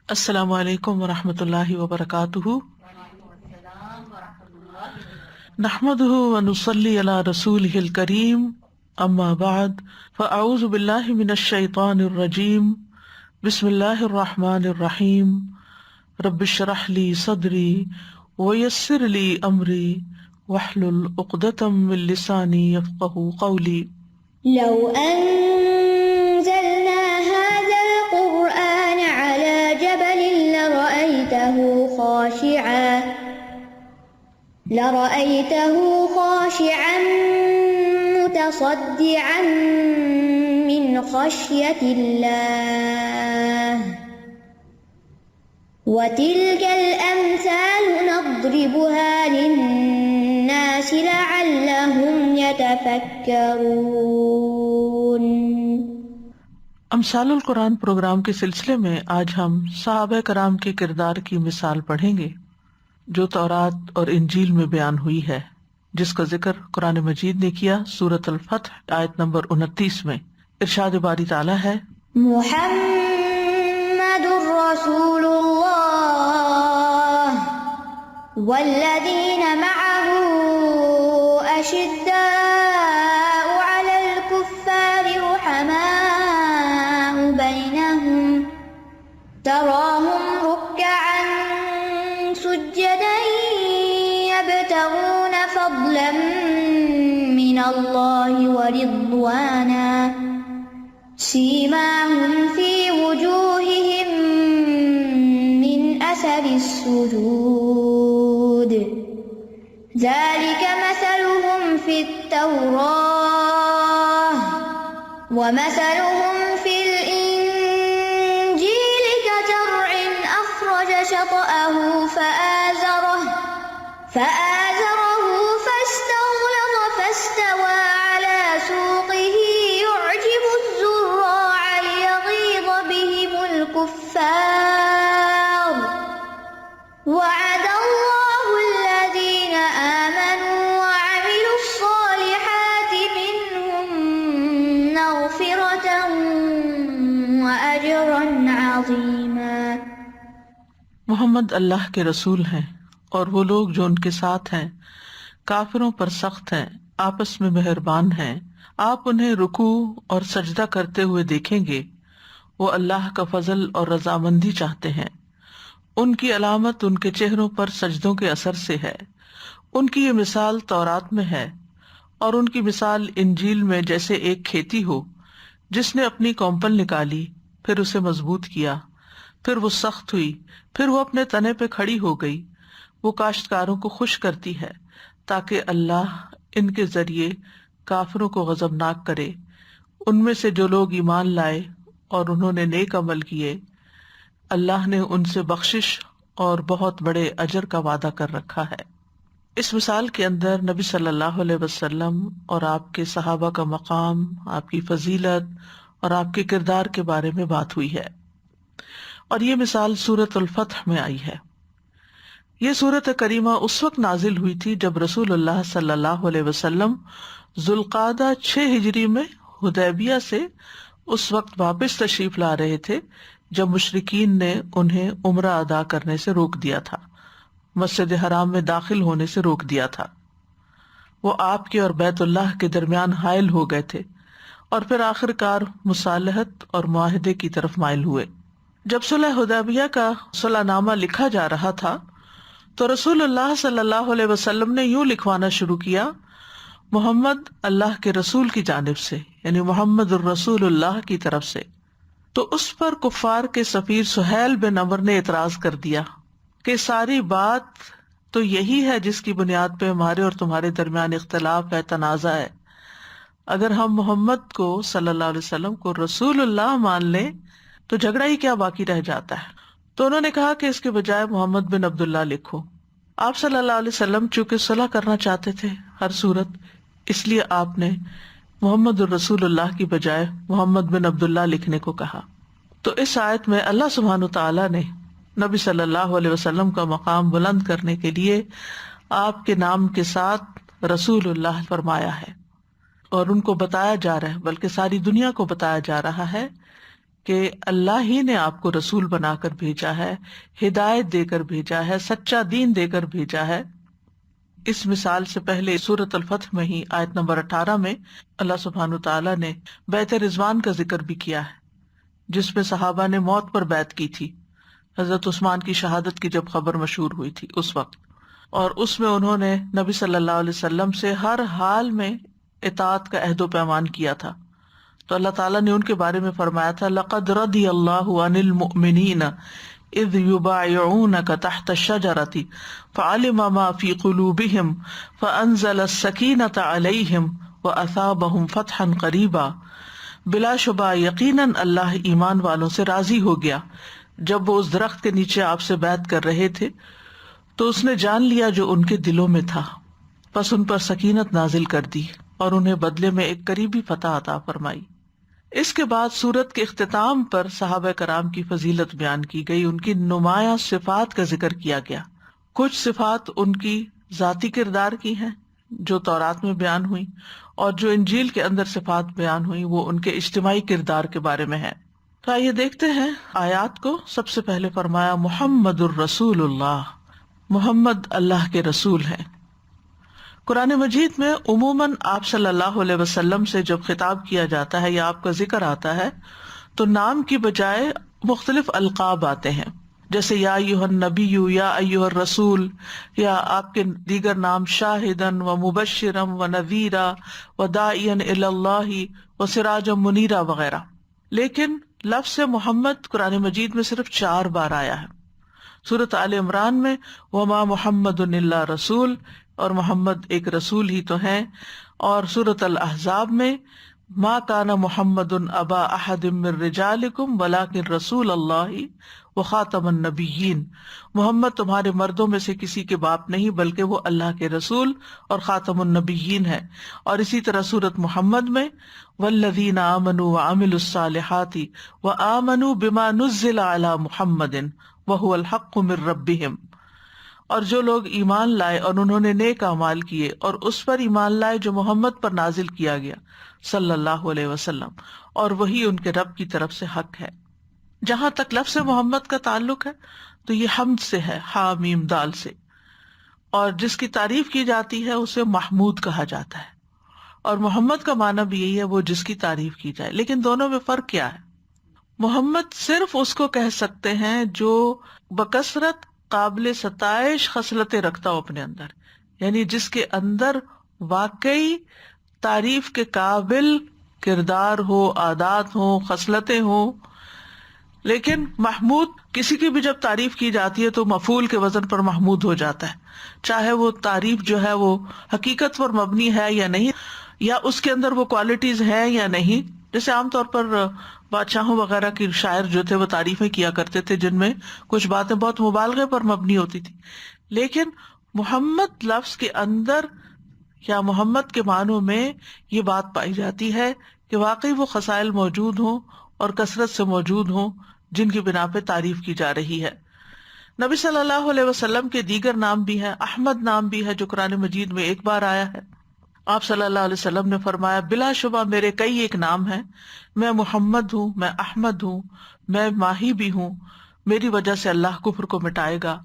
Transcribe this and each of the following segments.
السلام علیکم ورحمۃ اللہ وبرکاتہ، نحمده ونصلی علی رسولہ الکریم، اما بعد فاعوذ باللہ من الشیطان الرجیم، بسم اللہ الرحمن الرحیم، رب اشرح لی صدری ویسر لی امری واحلل عقدۃ من لسانی یفقہوا قولی۔ لو أنزلنا هذا القرآن على جبل لرأيته خاشعا متصدعا من خشية الله وتلك الأمثال نضربها للناس لعلهم يتفكرون۔ امثال القرآن پروگرام کے سلسلے میں آج ہم صحابہ کرام کے کردار کی مثال پڑھیں گے جو تورات اور انجیل میں بیان ہوئی ہے، جس کا ذکر قرآن مجید نے کیا سورۃ الفتح آیت نمبر 29 میں۔ ارشاد باری تعالیٰ ہے، محمد رسول اللہ والذین معه أشداء على الكفار رحماء بينهم تراهم ركعا سجدا يبتغون فضلا من الله ورضوانا سيماهم في وجوههم من أثر السجود ذلك مثلهم في التوراة ومثلهم في الإنجيل كزرع أخرج شطأه فآزره فاستغلظ فاستوى على سوقه يعجب الزراع ليغيظ بهم الكفار وعد الله الذين آمنوا وعملوا الصالحات منهم مغفرة وأجرا عظيما۔ محمد اللہ کے رسول ہیں اور وہ لوگ جو ان کے ساتھ ہیں کافروں پر سخت ہیں، آپس میں مہربان ہیں۔ آپ انہیں رکوع اور سجدہ کرتے ہوئے دیکھیں گے، وہ اللہ کا فضل اور رضامندی چاہتے ہیں۔ ان کی علامت ان کے چہروں پر سجدوں کے اثر سے ہے۔ ان کی یہ مثال تورات میں ہے اور ان کی مثال انجیل میں جیسے ایک کھیتی ہو جس نے اپنی کونپل نکالی، پھر اسے مضبوط کیا، پھر وہ سخت ہوئی، پھر وہ اپنے تنے پہ کھڑی ہو گئی۔ وہ کاشتکاروں کو خوش کرتی ہے تاکہ اللہ ان کے ذریعے کافروں کو غضبناک کرے۔ ان میں سے جو لوگ ایمان لائے اور انہوں نے نیک عمل کیے، اللہ نے ان سے بخشش اور بہت بڑے اجر کا وعدہ کر رکھا ہے۔ اس مثال کے اندر نبی صلی اللہ علیہ وسلم اور آپ کے صحابہ کا مقام، آپ کی فضیلت اور آپ کے کردار کے بارے میں بات ہوئی ہے، اور یہ مثال سورۃ الفتح میں آئی ہے۔ یہ سورۃ کریمہ اس وقت نازل ہوئی تھی جب رسول اللہ صلی اللہ علیہ وسلم ذوالقعدہ 6 ہجری میں حدیبیہ سے اس وقت واپس تشریف لا رہے تھے جب مشرکین نے انہیں عمرہ ادا کرنے سے روک دیا تھا، مسجد حرام میں داخل ہونے سے روک دیا تھا۔ وہ آپ کے اور بیت اللہ کے درمیان حائل ہو گئے تھے اور پھر آخر کار مصالحت اور معاہدے کی طرف مائل ہوئے۔ جب صلح حدیبیہ کا صلح نامہ لکھا جا رہا تھا تو رسول اللہ صلی اللہ علیہ وسلم نے یوں لکھوانا شروع کیا، محمد اللہ کے رسول کی جانب سے، یعنی محمد الرسول اللہ کی طرف سے۔ تو اس پر کفار کے سفیر سہیل بن عمر نے اعتراض کر دیا کہ ساری بات تو یہی ہے جس کی بنیاد پہ ہمارے اور تمہارے درمیان اختلاف ہے، تنازع ہے۔ اگر ہم محمد کو صلی اللہ علیہ وسلم کو رسول اللہ مان لیں تو جھگڑا ہی کیا باقی رہ جاتا ہے۔ تو انہوں نے کہا کہ اس کے بجائے محمد بن عبداللہ لکھو۔ آپ صلی اللہ علیہ وسلم چونکہ صلح کرنا چاہتے تھے ہر صورت، اس لیے آپ نے محمد الرسول اللہ کی بجائے محمد بن عبداللہ لکھنے کو کہا۔ تو اس آیت میں اللہ سبحانہ وتعالیٰ نے نبی صلی اللہ علیہ وسلم کا مقام بلند کرنے کے لیے آپ کے نام کے ساتھ رسول اللہ فرمایا ہے، اور ان کو بتایا جا رہا ہے، بلکہ ساری دنیا کو بتایا جا رہا ہے کہ اللہ ہی نے آپ کو رسول بنا کر بھیجا ہے، ہدایت دے کر بھیجا ہے، سچا دین دے کر بھیجا ہے۔ اس مثال سے پہلے سورۃ الفتح میں ہی آیت نمبر 18 میں اللہ سبحانہ تعالیٰ نے بیعت رضوان کا ذکر بھی کیا ہے، جس میں صحابہ نے موت پر بیعت کی تھی، حضرت عثمان کی شہادت کی جب خبر مشہور ہوئی تھی اس وقت، اور اس میں انہوں نے نبی صلی اللہ علیہ وسلم سے ہر حال میں اطاعت کا عہد و پیمان کیا تھا۔ تو اللہ تعالیٰ نے ان کے بارے میں فرمایا تھا لقد رضی اللہ عن المؤمنین اذ یبایعونک تحت الشجرۃ فعلم ما فی قلوبہم فانزل السکینۃ علیہم واثابہم فتحا قریبا۔ بلا شبہ یقیناً اللہ ایمان والوں سے راضی ہو گیا جب وہ اس درخت کے نیچے آپ سے بیعت کر رہے تھے تو اس نے جان لیا جو ان کے دلوں میں تھا، پس ان پر سکینت نازل کر دی اور انہیں بدلے میں ایک قریبی فتح عطا فرمائی۔ اس کے بعد سورت کے اختتام پر صحابہ کرام کی فضیلت بیان کی گئی، ان کی نمایاں صفات کا ذکر کیا گیا۔ کچھ صفات ان کی ذاتی کردار کی ہیں جو تورات میں بیان ہوئی، اور جو انجیل کے اندر صفات بیان ہوئی وہ ان کے اجتماعی کردار کے بارے میں ہے۔ تو آئیے دیکھتے ہیں آیات کو۔ سب سے پہلے فرمایا محمد الرسول اللہ، محمد اللہ کے رسول ہیں۔ قرآن مجید میں عموماً آپ صلی اللہ علیہ وسلم سے جب خطاب کیا جاتا ہے یا آپ کا ذکر آتا ہے تو نام کی بجائے مختلف القاب آتے ہیں، جیسے یا ایھا النبی، یا ایھا الرسول، یا آپ کے دیگر نام شاہدن و مبشرا و نذیرا و داعیا الی اللہ و سراجا منیرا وغیرہ۔ لیکن لفظ محمد قرآن مجید میں صرف 4 بار آیا ہے۔ سورۃ آل عمران میں وما محمد الا رسول، اور محمد ایک رسول ہی تو ہیں، اور سورۃ الاحزاب میں ما کان محمد ابا احد من رجالکم ولکن رسول اللہ وخاتم النبیین، محمد تمہارے مردوں میں سے کسی کے باپ نہیں بلکہ وہ اللہ کے رسول اور خاتم النبیین ہے۔ اور اسی طرح سورۃ محمد میں والذین آمنوا وعملوا الصالحات وآمنوا بما نزل علی محمد وهو الحق من ربهم، اور جو لوگ ایمان لائے اور انہوں نے نیک اعمال کیے اور اس پر ایمان لائے جو محمد پر نازل کیا گیا صلی اللہ علیہ وسلم، اور وہی ان کے رب کی طرف سے حق ہے۔ جہاں تک لفظ محمد کا تعلق ہے تو یہ حمد سے ہے، ہا میم دال سے، اور جس کی تعریف کی جاتی ہے اسے محمود کہا جاتا ہے، اور محمد کا معنی بھی یہی ہے وہ جس کی تعریف کی جائے۔ لیکن دونوں میں فرق کیا ہے؟ محمد صرف اس کو کہہ سکتے ہیں جو بکثرت قابل ستائش خصلتیں رکھتا ہو اپنے اندر، یعنی جس کے اندر واقعی تعریف کے قابل کردار ہو، عادات ہو، خصلتیں ہوں۔ لیکن محمود کسی کی بھی جب تعریف کی جاتی ہے تو مفعول کے وزن پر محمود ہو جاتا ہے، چاہے وہ تعریف جو ہے وہ حقیقت پر مبنی ہے یا نہیں، یا اس کے اندر وہ کوالٹیز ہیں یا نہیں۔ جیسے عام طور پر بادشاہوں وغیرہ کی شاعر جو تھے وہ تعریفیں کیا کرتے تھے جن میں کچھ باتیں بہت مبالغے پر مبنی ہوتی تھی، لیکن محمد لفظ کے اندر یا محمد کے معنوں میں یہ بات پائی جاتی ہے کہ واقعی وہ خصائل موجود ہوں اور کثرت سے موجود ہوں جن کی بنا پہ تعریف کی جا رہی ہے۔ نبی صلی اللہ علیہ وسلم کے دیگر نام بھی ہیں، احمد نام بھی ہے جو قرآن مجید میں 1 بار آیا ہے۔ آپ صلی اللہ علیہ وسلم نے فرمایا بلا شبہ میرے کئی ایک نام ہیں، میں محمد ہوں، میں احمد ہوں، میں ماہی بھی ہوں، میری وجہ سے اللہ کفر کو مٹائے گا،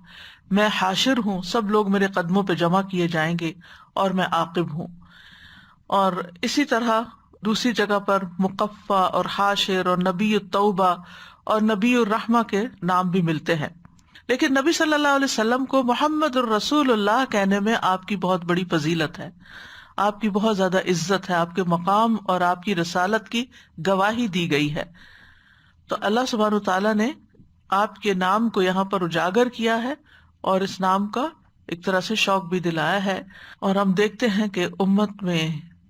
میں حاشر ہوں، سب لوگ میرے قدموں پہ جمع کیے جائیں گے، اور میں عاقب ہوں۔ اور اسی طرح دوسری جگہ پر مقفع اور حاشر اور نبی التوبہ اور نبی الرحمہ کے نام بھی ملتے ہیں۔ لیکن نبی صلی اللہ علیہ وسلم کو محمد الرسول اللہ کہنے میں آپ کی بہت بڑی فضیلت ہے، آپ کی بہت زیادہ عزت ہے، آپ کے مقام اور آپ کی رسالت کی گواہی دی گئی ہے۔ تو اللہ سبحانہ تعالیٰ نے آپ کے نام کو یہاں پر اجاگر کیا ہے اور اس نام کا ایک طرح سے شوق بھی دلایا ہے۔ اور ہم دیکھتے ہیں کہ امت میں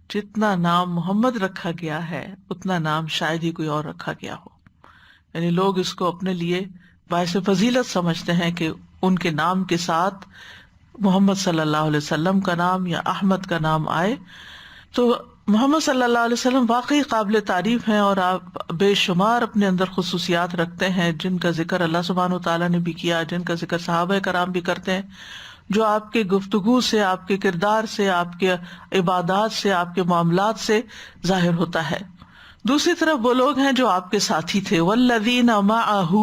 جتنا نام محمد رکھا گیا ہے اتنا نام شاید ہی کوئی اور رکھا گیا ہو، یعنی لوگ اس کو اپنے لیے باعث فضیلت سمجھتے ہیں کہ ان کے نام کے ساتھ محمد صلی اللہ علیہ وسلم کا نام یا احمد کا نام آئے۔ تو محمد صلی اللہ علیہ وسلم واقعی قابل تعریف ہیں، اور آپ بے شمار اپنے اندر خصوصیات رکھتے ہیں جن کا ذکر اللہ سبحانہ وتعالیٰ نے بھی کیا، جن کا ذکر صحابہ کرام بھی کرتے ہیں، جو آپ کے گفتگو سے، آپ کے کردار سے، آپ کے عبادات سے، آپ کے معاملات سے ظاہر ہوتا ہے۔ دوسری طرف وہ لوگ ہیں جو آپ کے ساتھی تھے، والذین معہ،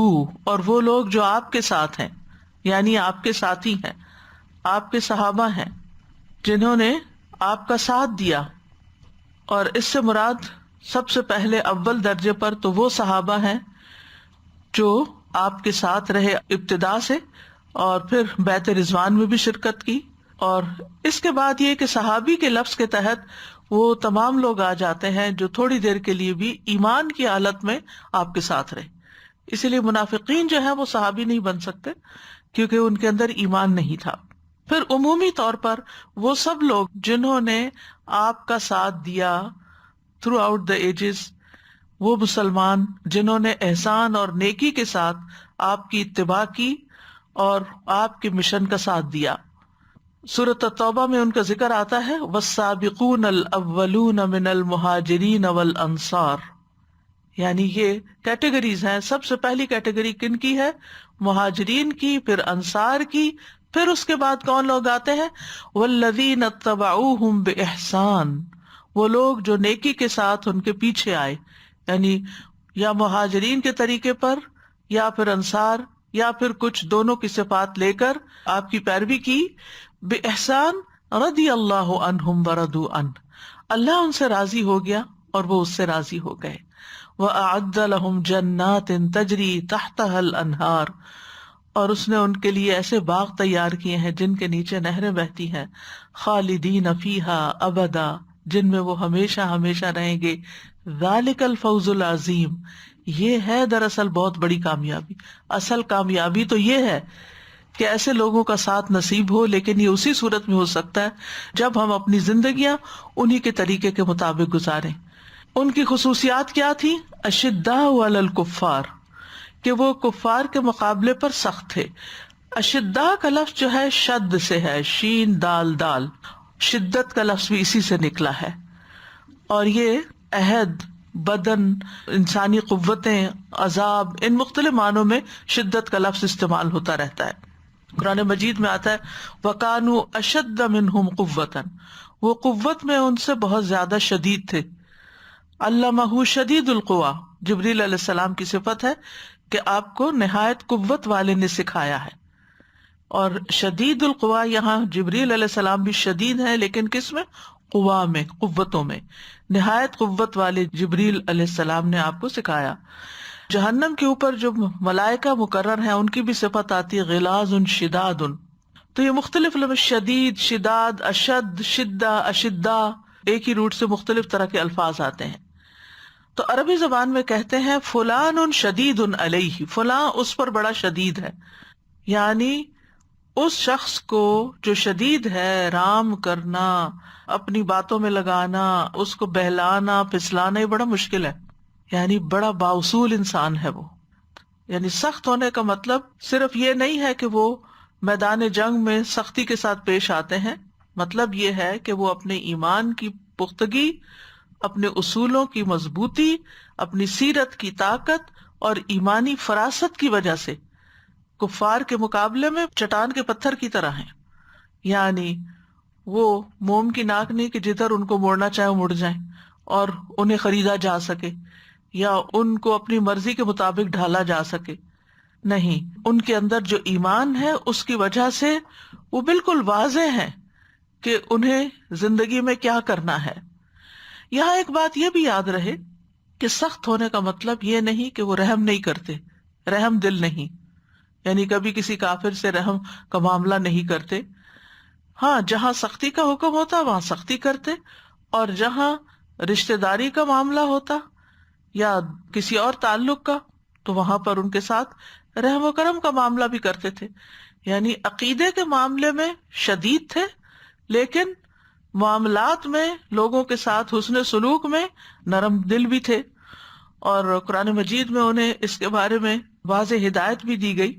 اور وہ لوگ جو آپ کے ساتھ ہیں، یعنی آپ کے ساتھی ہیں، آپ کے صحابہ ہیں جنہوں نے آپ کا ساتھ دیا. اور اس سے مراد سب سے پہلے اول درجے پر تو وہ صحابہ ہیں جو آپ کے ساتھ رہے ابتدا سے اور پھر بیعت رضوان میں بھی شرکت کی. اور اس کے بعد یہ کہ صحابی کے لفظ کے تحت وہ تمام لوگ آ جاتے ہیں جو تھوڑی دیر کے لیے بھی ایمان کی حالت میں آپ کے ساتھ رہے. اسی لیے منافقین جو ہیں وہ صحابی نہیں بن سکتے کیونکہ ان کے اندر ایمان نہیں تھا. پھر عمومی طور پر وہ سب لوگ جنہوں نے آپ کا ساتھ دیا تھرو آؤٹ دا ایجز، وہ مسلمان جنہوں نے احسان اور نیکی کے ساتھ آپ کی اتباع کی اور آپ کے مشن کا ساتھ دیا. سورۃ التوبہ میں ان کا ذکر آتا ہے، والسابقون الاولون من المہاجرین والانصار، یعنی یہ کیٹیگریز ہیں. سب سے پہلی کیٹیگری کن کی ہے؟ مہاجرین کی، پھر انصار کی، پھر اس کے بعد کون لوگ آتے ہیں؟ والذین اتبعوہم باحسان، وہ لوگ جو نیکی کے ساتھ ان کے پیچھے آئے، یعنی یا مہاجرین کے طریقے پر یا پھر انصار یا پھر کچھ دونوں کی صفات لے کر آپ کی پیروی کی. باحسان رضی اللہ عنہم ورضوا عنہ، اللہ ان سے راضی ہو گیا اور وہ اس سے راضی ہو گئے. وَأَعَدَّ لَهُمْ جَنَّاتٍ تَجْرِي تَحْتَهَا الْأَنْهَارُ، اور اس نے ان کے لیے ایسے باغ تیار کیے ہیں جن کے نیچے نہریں بہتی ہیں. خالدین فیہا ابدا، جن میں وہ ہمیشہ ہمیشہ رہیں گے. ذالک الفوز العظیم، یہ ہے دراصل بہت بڑی کامیابی. اصل کامیابی تو یہ ہے کہ ایسے لوگوں کا ساتھ نصیب ہو، لیکن یہ اسی صورت میں ہو سکتا ہے جب ہم اپنی زندگیاں انہی کے طریقے کے مطابق گزاریں. ان کی خصوصیات کیا تھی؟ اشداء علی الکفار، کہ وہ کفار کے مقابلے پر سخت تھے. اشداء کا لفظ جو ہے شد سے ہے، شین دال دال، شدت کا لفظ بھی اسی سے نکلا ہے. اور یہ عہد، بدن، انسانی قوتیں، عذاب، ان مختلف معنوں میں شدت کا لفظ استعمال ہوتا رہتا ہے. قرآن مجید میں آتا ہے وَكَانُوا أَشَدَّ مِنْهُمْ قُوَّةً، وہ قوت میں ان سے بہت زیادہ شدید تھے. علمہ شدید القویٰ، جبریل علیہ السلام کی صفت ہے کہ آپ کو نہایت قوت والے نے سکھایا ہے. اور شدید القویٰ، یہاں جبریل علیہ السلام بھی شدید ہیں، لیکن کس میں؟ قوا میں، قوتوں میں. نہایت قوت والے جبریل علیہ السلام نے آپ کو سکھایا. جہنم کے اوپر جو ملائکہ مقرر ہیں ان کی بھی صفت آتی ہے غلاظ شداد. تو یہ مختلف لفظ شدید، شداد، اشد، شدہ، اشدہ، ایک ہی روٹ سے مختلف طرح کے الفاظ آتے ہیں. تو عربی زبان میں کہتے ہیں فلان شدید علیہ، فلاں اس پر بڑا شدید ہے، یعنی اس شخص کو جو شدید ہے، رام کرنا، اپنی باتوں میں لگانا، اس کو بہلانا پھسلانا، یہ بڑا مشکل ہے. یعنی بڑا بااصول انسان ہے وہ. یعنی سخت ہونے کا مطلب صرف یہ نہیں ہے کہ وہ میدان جنگ میں سختی کے ساتھ پیش آتے ہیں، مطلب یہ ہے کہ وہ اپنے ایمان کی پختگی، اپنے اصولوں کی مضبوطی، اپنی سیرت کی طاقت اور ایمانی فراست کی وجہ سے کفار کے مقابلے میں چٹان کے پتھر کی طرح ہیں. یعنی وہ موم کی ناک نہیں کہ جدھر ان کو موڑنا چاہے مڑ جائیں اور انہیں خریدا جا سکے یا ان کو اپنی مرضی کے مطابق ڈھالا جا سکے. نہیں، ان کے اندر جو ایمان ہے اس کی وجہ سے وہ بالکل واضح ہے کہ انہیں زندگی میں کیا کرنا ہے. یہاں ایک بات یہ بھی یاد رہے کہ سخت ہونے کا مطلب یہ نہیں کہ وہ رحم نہیں کرتے، رحم دل نہیں، یعنی کبھی کسی کافر سے رحم کا معاملہ نہیں کرتے. ہاں، جہاں سختی کا حکم ہوتا وہاں سختی کرتے، اور جہاں رشتہ داری کا معاملہ ہوتا یا کسی اور تعلق کا تو وہاں پر ان کے ساتھ رحم و کرم کا معاملہ بھی کرتے تھے. یعنی عقیدے کے معاملے میں شدید تھے، لیکن معاملات میں لوگوں کے ساتھ حسن سلوک میں نرم دل بھی تھے. اور قرآن مجید میں انہیں اس کے بارے میں واضح ہدایت بھی دی گئی.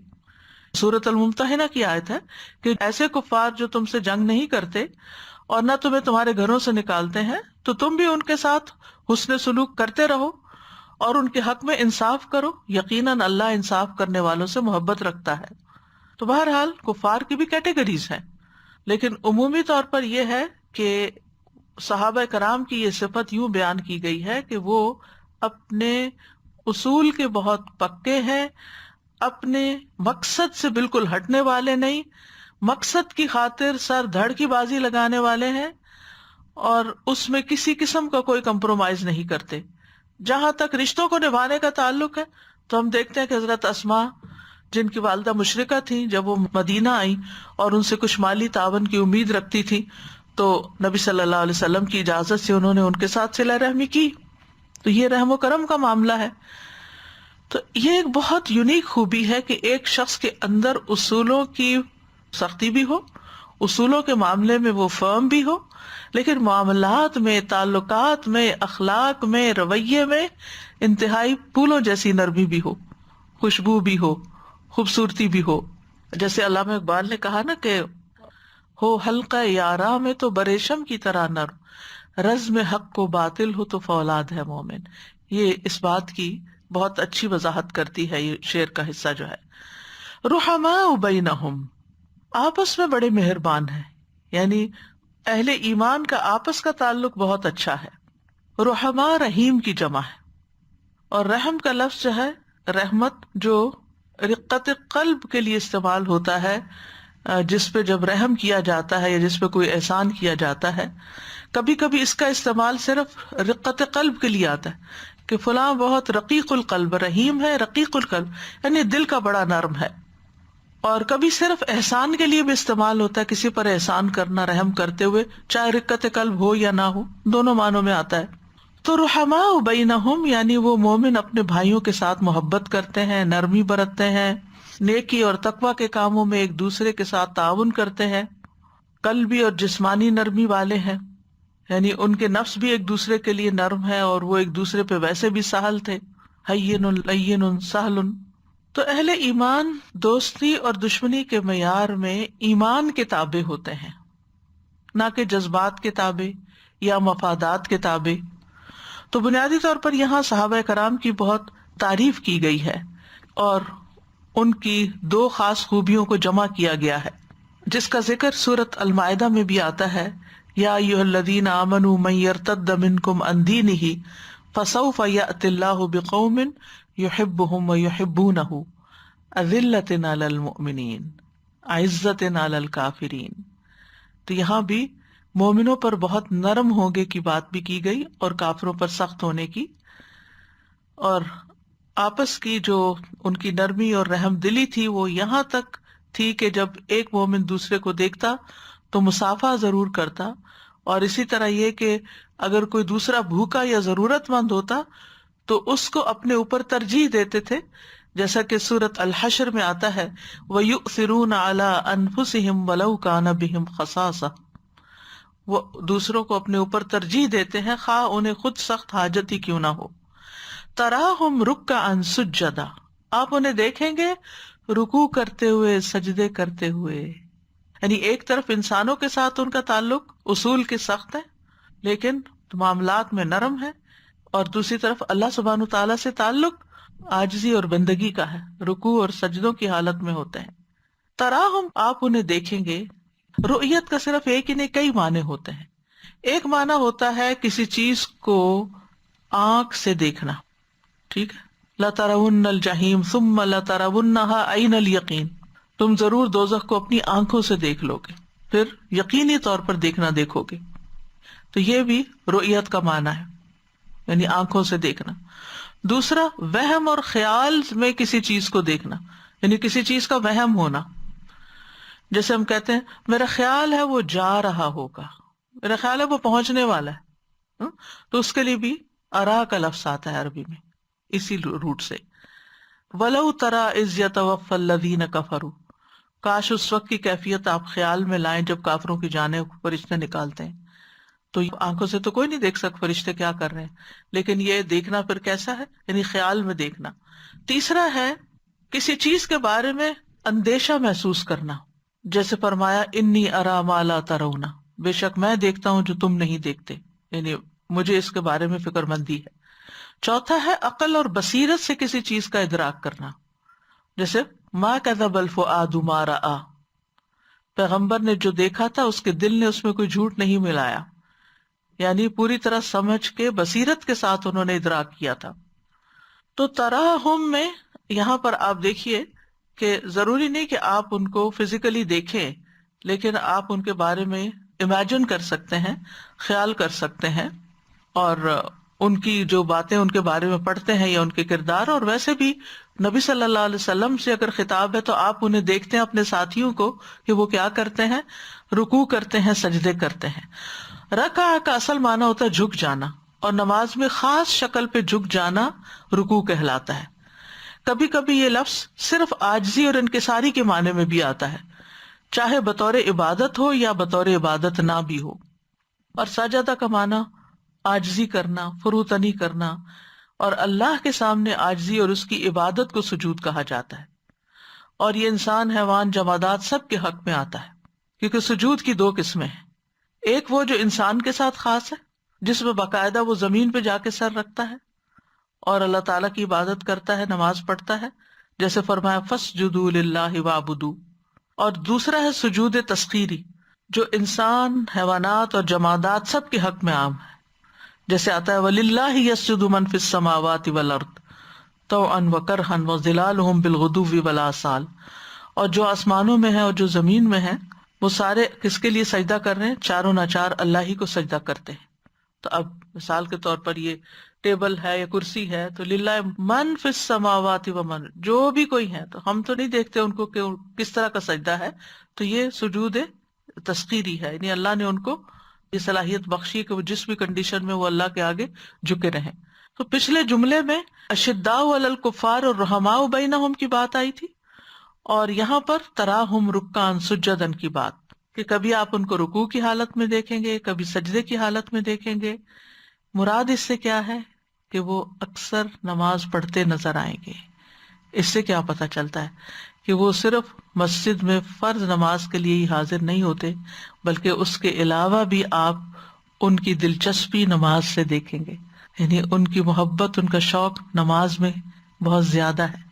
سورۃ الممتحنہ کی آیت ہے کہ ایسے کفار جو تم سے جنگ نہیں کرتے اور نہ تمہیں تمہارے گھروں سے نکالتے ہیں تو تم بھی ان کے ساتھ حسن سلوک کرتے رہو اور ان کے حق میں انصاف کرو، یقیناً اللہ انصاف کرنے والوں سے محبت رکھتا ہے. تو بہرحال کفار کی بھی کیٹیگریز ہیں، لیکن عمومی طور پر یہ ہے کہ صحابہ کرام کی یہ صفت یوں بیان کی گئی ہے کہ وہ اپنے اصول کے بہت پکے ہیں، اپنے مقصد سے بالکل ہٹنے والے نہیں، مقصد کی خاطر سر دھڑ کی بازی لگانے والے ہیں، اور اس میں کسی قسم کا کوئی کمپرومائز نہیں کرتے۔ جہاں تک رشتوں کو نبھانے کا تعلق ہے تو ہم دیکھتے ہیں کہ حضرت اسماء، جن کی والدہ مشرکہ تھیں، جب وہ مدینہ آئیں اور ان سے کچھ مالی تعاون کی امید رکھتی تھی تو نبی صلی اللہ علیہ وسلم کی اجازت سے انہوں نے ان کے ساتھ صلہ رحمی کی۔ تو یہ رحم و کرم کا معاملہ ہے۔ تو یہ ایک بہت یونیک خوبی ہے کہ ایک شخص کے اندر اصولوں کی سختی بھی ہو، اصولوں کے معاملے میں وہ فرم بھی ہو، لیکن معاملات میں، تعلقات میں، اخلاق میں، رویے میں انتہائی پھولوں جیسی نرمی بھی ہو، خوشبو بھی ہو، خوبصورتی بھی ہو۔ جیسے علامہ اقبال نے کہا نا کہ ہو حلقہ یارا میں تو بریشم کی طرح نرم، رزم حق کو باطل ہو تو فولاد ہے مومن۔ یہ اس بات کی بہت اچھی وضاحت کرتی ہے یہ شعر کا حصہ جو ہے۔ رحماء بینہم، آپس میں بڑے مہربان ہیں، یعنی اہل ایمان کا آپس کا تعلق بہت اچھا ہے۔ رحماء رحیم کی جمع ہے، اور رحم کا لفظ جو ہے رحمت، جو رقت قلب کے لیے استعمال ہوتا ہے، جس پہ جب رحم کیا جاتا ہے یا جس پہ کوئی احسان کیا جاتا ہے، کبھی کبھی اس کا استعمال صرف رقت قلب کے لیے آتا ہے کہ فلاں بہت رقیق القلب، رحیم ہے، رقیق القلب یعنی دل کا بڑا نرم ہے۔ اور کبھی صرف احسان کے لیے بھی استعمال ہوتا ہے، کسی پر احسان کرنا رحم کرتے ہوئے، چاہے رقت قلب ہو یا نہ ہو، دونوں معنوں میں آتا ہے۔ تو رحماء بینہم یعنی وہ مومن اپنے بھائیوں کے ساتھ محبت کرتے ہیں، نرمی برتتے ہیں، نیکی اور تقوی کے کاموں میں ایک دوسرے کے ساتھ تعاون کرتے ہیں، قلبی اور جسمانی نرمی والے ہیں، یعنی ان کے نفس بھی ایک دوسرے کے لیے نرم ہے اور وہ ایک دوسرے پہ ویسے بھی سہل تھے، ہین لین سہل۔ تو اہل ایمان دوستی اور دشمنی کے معیار میں ایمان کے تابع ہوتے ہیں، نہ کہ جذبات کے تابع یا مفادات کے تابع۔ تو بنیادی طور پر یہاں صحابہ کرام کی بہت تعریف کی گئی ہے اور ان کی دو خاص خوبیوں کو جمع کیا گیا ہے، جس کا ذکر سورۃ المائدہ میں بھی آتا ہے، یا ایھا الذین آمنوا من یرتد منکم عن دینہ فسوف یأتی اللہ بقوم یحبہم ویحبونہ اذلۃ علی المؤمنین عزۃ علی الکافرین۔ تو یہاں بھی مومنوں پر بہت نرم ہونے کی بات بھی کی گئی اور کافروں پر سخت ہونے کی، اور آپس کی جو ان کی نرمی اور رحم دلی تھی وہ یہاں تک تھی کہ جب ایک مومن دوسرے کو دیکھتا تو مصافحہ ضرور کرتا، اور اسی طرح یہ کہ اگر کوئی دوسرا بھوکا یا ضرورت مند ہوتا تو اس کو اپنے اوپر ترجیح دیتے تھے، جیسا کہ سورۃ الحشر میں آتا ہے وَيُؤْثِرُونَ عَلَىٰ أَنفُسِهِمْ وَلَوْ كَانَ بِهِمْ خَصَاصَةٌ، وہ دوسروں کو اپنے اوپر ترجیح دیتے ہیں خواہ انہیں خود سخت حاجت ہی کیوں نہ ہو۔ تَرَاهُمْ رُكَّعًا سُجَّدًا، آپ انہیں دیکھیں گے رکوع کرتے ہوئے، سجدے کرتے ہوئے، یعنی ایک طرف انسانوں کے ساتھ ان کا تعلق اصول کے سخت ہے لیکن معاملات میں نرم ہے، اور دوسری طرف اللہ سبحانہ تعالیٰ سے تعلق عاجزی اور بندگی کا ہے، رکوع اور سجدوں کی حالت میں ہوتے ہیں۔ تراہم، آپ انہیں دیکھیں گے۔ رؤیت کا صرف ایک ہی نہیں، کئی معنی ہوتے ہیں۔ ایک معنی ہوتا ہے کسی چیز کو آنکھ سے دیکھنا، ٹھیک ہے، لَتَرَوُنَّ الْجَحِيمَ ثُمَّ لَتَرَوُنَّهَا عَيْنَ الْيَقِينِ، تم ضرور دوزخ کو اپنی آنکھوں سے دیکھ لو گے، پھر یقینی طور پر دیکھنا دیکھو گے۔ تو یہ بھی رؤیت کا معنی ہے، یعنی آنکھوں سے دیکھنا۔ دوسرا، وہم اور خیال میں کسی چیز کو دیکھنا، یعنی کسی چیز کا وہم ہونا، جیسے ہم کہتے ہیں میرا خیال ہے وہ جا رہا ہوگا، میرا خیال ہے وہ پہنچنے والا ہے، تو اس کے لیے بھی ارا کا لفظ آتا ہے عربی میں اسی روٹ سے۔ وَلَوْ تَرَىٰ إِذْ يَتَوَفَّى الَّذِينَ كَفَرُوا، کاش اس وقت کی کیفیت آپ خیال میں لائیں جب کافروں کی جانیں فرشتے نکالتے ہیں۔ تو آنکھوں سے تو کوئی نہیں دیکھ سکتا فرشتے کیا کر رہے ہیں، لیکن یہ دیکھنا پھر کیسا ہے، یعنی خیال میں دیکھنا۔ تیسرا ہے کسی چیز کے بارے میں اندیشہ محسوس کرنا، جیسے فرمایا انی ارا ما لا ترون، بے شک میں دیکھتا ہوں جو تم نہیں دیکھتے، یعنی مجھے اس کے بارے میں فکر مندی ہے۔ چوتھا ہے عقل اور بصیرت سے کسی چیز کا ادراک کرنا، جیسے ما کذب الفؤاد ما رأى، پیغمبر نے جو دیکھا تھا اس کے دل نے اس میں کوئی جھوٹ نہیں ملایا۔ یعنی پوری طرح سمجھ کے بصیرت کے ساتھ انہوں نے ادراک کیا تھا. تو تراہم میں یہاں پر آپ دیکھیے کہ ضروری نہیں کہ آپ ان کو فزیکلی دیکھیں، لیکن آپ ان کے بارے میں امیجن کر سکتے ہیں، خیال کر سکتے ہیں، اور ان کی جو باتیں ان کے بارے میں پڑھتے ہیں یا ان کے کردار. اور ویسے بھی نبی صلی اللہ علیہ وسلم سے اگر خطاب ہے تو آپ انہیں دیکھتے ہیں اپنے ساتھیوں کو کہ وہ کیا کرتے ہیں، رکوع کرتے ہیں، سجدے کرتے ہیں. رکع کا اصل معنی ہوتا ہے جھک جانا، اور نماز میں خاص شکل پہ جھک جانا رکوع کہلاتا ہے. کبھی کبھی یہ لفظ صرف عاجزی اور انکساری کے معنی میں بھی آتا ہے، چاہے بطور عبادت ہو یا بطور عبادت نہ بھی ہو. اور سجدہ کا معنی عاجزی کرنا، فروتنی کرنا، اور اللہ کے سامنے عاجزی اور اس کی عبادت کو سجود کہا جاتا ہے. اور یہ انسان، حیوان، جمادات سب کے حق میں آتا ہے، کیونکہ سجود کی دو قسمیں ہیں. ایک وہ جو انسان کے ساتھ خاص ہے، جس میں باقاعدہ وہ زمین پہ جا کے سر رکھتا ہے اور اللہ تعالیٰ کی عبادت کرتا ہے، نماز پڑھتا ہے، جیسے فرمایا فَاسْجُدُوا لِلَّهِ وَاعْبُدُوا. اور دوسرا ہے سجود تسخیری، جو انسان، حیوانات اور جمادات سب کے حق میں عام ہے، جیسے آتا ہے وَلِلَّهِ يَسْجُدُ مَن فِي السَّمَاوَاتِ وَالْأَرْضِ طَوْعًا وَكَرْهًا وَظِلَالُهُم بِالْغُدُوِّ وَالْآصَالِ. اور جو آسمانوں میں ہیں اور جو زمین میں ہیں، وہ سارے کس کے لیے سجدہ کر رہے ہیں؟ چاروں ناچار اللہ ہی کو سجدہ کرتے ہیں. تو اب مثال کے طور پر یہ ٹیبل ہے یا کرسی ہے تو للہ من فی السماوات ومن، جو بھی کوئی ہے، تو ہم تو نہیں دیکھتے ان کو کہ کس طرح کا سجدہ ہے، تو یہ سجود تسخیری ہے، یعنی اللہ نے ان کو یہ صلاحیت بخشی کہ وہ جس بھی کنڈیشن میں وہ اللہ کے آگے جھکے رہیں. تو پچھلے جملے میں اشداء علی الکفار اور رحماء بینہم کی بات آئی تھی، اور یہاں پر تراہم رکعا سجدا کی بات، کہ کبھی آپ ان کو رکوع کی حالت میں دیکھیں گے، کبھی سجدے کی حالت میں دیکھیں گے. مراد اس سے کیا ہے کہ وہ اکثر نماز پڑھتے نظر آئیں گے. اس سے کیا پتہ چلتا ہے کہ وہ صرف مسجد میں فرض نماز کے لیے ہی حاضر نہیں ہوتے، بلکہ اس کے علاوہ بھی آپ ان کی دلچسپی نماز سے دیکھیں گے، یعنی ان کی محبت، ان کا شوق نماز میں بہت زیادہ ہے.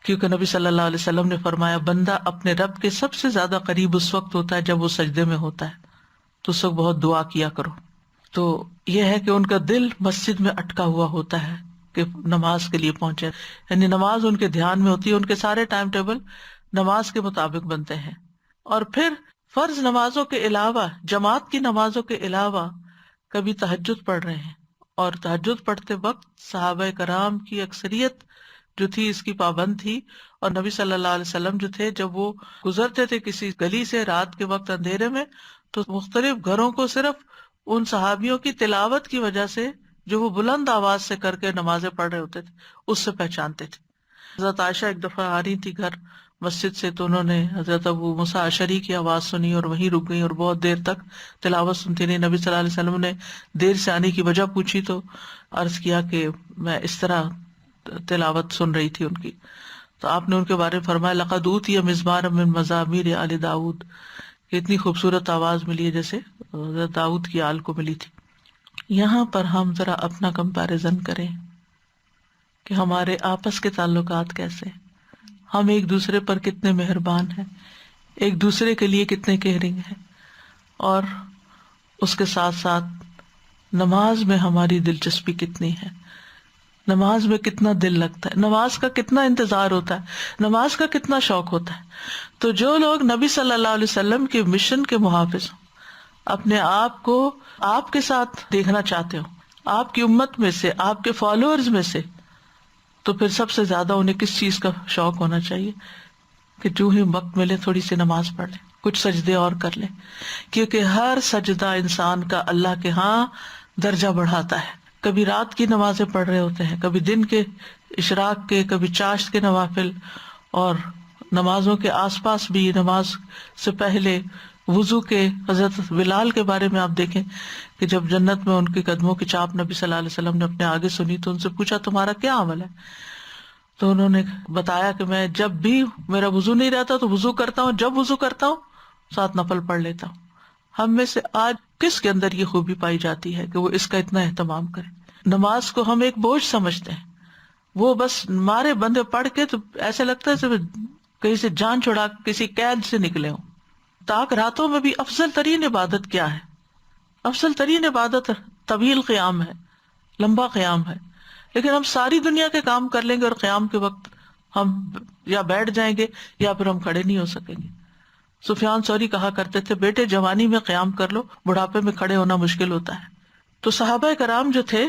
کیونکہ نبی صلی اللہ علیہ وسلم نے فرمایا بندہ اپنے رب کے سب سے زیادہ قریب اس وقت ہوتا ہے جب وہ سجدے میں ہوتا ہے، تو اس وقت بہت دعا کیا کرو. تو یہ ہے کہ ان کا دل مسجد میں اٹکا ہوا ہوتا ہے کہ نماز کے لیے پہنچے، یعنی نماز ان کے دھیان میں ہوتی ہے، ان کے سارے ٹائم ٹیبل نماز کے مطابق بنتے ہیں. اور پھر فرض نمازوں کے علاوہ، جماعت کی نمازوں کے علاوہ کبھی تہجد پڑھ رہے ہیں، اور تہجد پڑھتے وقت صحابہ کرام کی اکثریت جو تھی اس کی پابند تھی. اور نبی صلی اللہ علیہ وسلم جو تھے، جب وہ گزرتے تھے کسی گلی سے رات کے وقت اندھیرے میں، تو مختلف گھروں کو صرف ان صحابیوں کی تلاوت کی وجہ سے، جو وہ بلند آواز سے کر کے نمازیں پڑھ رہے ہوتے تھے، اس سے پہچانتے تھے. حضرت عائشہ ایک دفعہ آ رہی تھی گھر مسجد سے، تو انہوں نے حضرت ابو موسیٰ اشعری کی آواز سنی اور وہیں رک گئی اور بہت دیر تک تلاوت سنتی رہی. نبی صلی اللہ علیہ وسلم نے دیر سے آنے کی وجہ پوچھی تو عرض کیا کہ میں اس طرح تلاوت سن رہی تھی ان کی. تو آپ نے ان کے بارے میں فرمایا لقد اوتی مزمارا من مزامیر آل داؤد، کہ اتنی خوبصورت آواز ملی ہے جیسے حضرت داؤد کی آل کو ملی تھی. یہاں پر ہم ذرا اپنا کمپیریزن کریں کہ ہمارے آپس کے تعلقات کیسے، ہم ایک دوسرے پر کتنے مہربان ہیں، ایک دوسرے کے لیے کتنے کیئرنگ ہیں، اور اس کے ساتھ ساتھ نماز میں ہماری دلچسپی کتنی ہے، نماز میں کتنا دل لگتا ہے، نماز کا کتنا انتظار ہوتا ہے، نماز کا کتنا شوق ہوتا ہے. تو جو لوگ نبی صلی اللہ علیہ وسلم کے مشن کے محافظ ہوں، اپنے آپ کو آپ کے ساتھ دیکھنا چاہتے ہو، آپ کی امت میں سے، آپ کے فالوورز میں سے، تو پھر سب سے زیادہ انہیں کس چیز کا شوق ہونا چاہیے کہ جو ہی وقت ملے تھوڑی سی نماز پڑھ لیں، کچھ سجدے اور کر لیں، کیونکہ ہر سجدہ انسان کا اللہ کے ہاں درجہ بڑھاتا ہے. کبھی رات کی نمازیں پڑھ رہے ہوتے ہیں، کبھی دن کے اشراق کے، کبھی چاشت کے نوافل، اور نمازوں کے آس پاس بھی، نماز سے پہلے وضو کے. حضرت بلال کے بارے میں آپ دیکھیں کہ جب جنت میں ان کے قدموں کی چاپ نبی صلی اللہ علیہ وسلم نے اپنے آگے سنی تو ان سے پوچھا تمہارا کیا عمل ہے؟ تو انہوں نے بتایا کہ میں جب بھی میرا وضو نہیں رہتا تو وضو کرتا ہوں، جب وضو کرتا ہوں 7 نفل پڑھ لیتا ہوں. ہم میں سے آج کس کے اندر یہ خوبی پائی جاتی ہے کہ وہ اس کا اتنا اہتمام کرے؟ نماز کو ہم ایک بوجھ سمجھتے ہیں، وہ بس مارے بندے پڑھ کے تو ایسے لگتا ہے جیسے کہیں سے جان چھڑا کسی قید سے نکلے ہوں. تاک راتوں میں بھی افضل ترین عبادت کیا ہے؟ افضل ترین عبادت طویل قیام ہے، لمبا قیام ہے، لیکن ہم ساری دنیا کے کام کر لیں گے اور قیام کے وقت ہم یا بیٹھ جائیں گے یا پھر ہم کھڑے نہیں ہو سکیں گے. سفیان ثوری کہا کرتے تھے بیٹے جوانی میں قیام کر لو، بڑھاپے میں کھڑے ہونا مشکل ہوتا ہے. تو صحابہ کرام جو تھے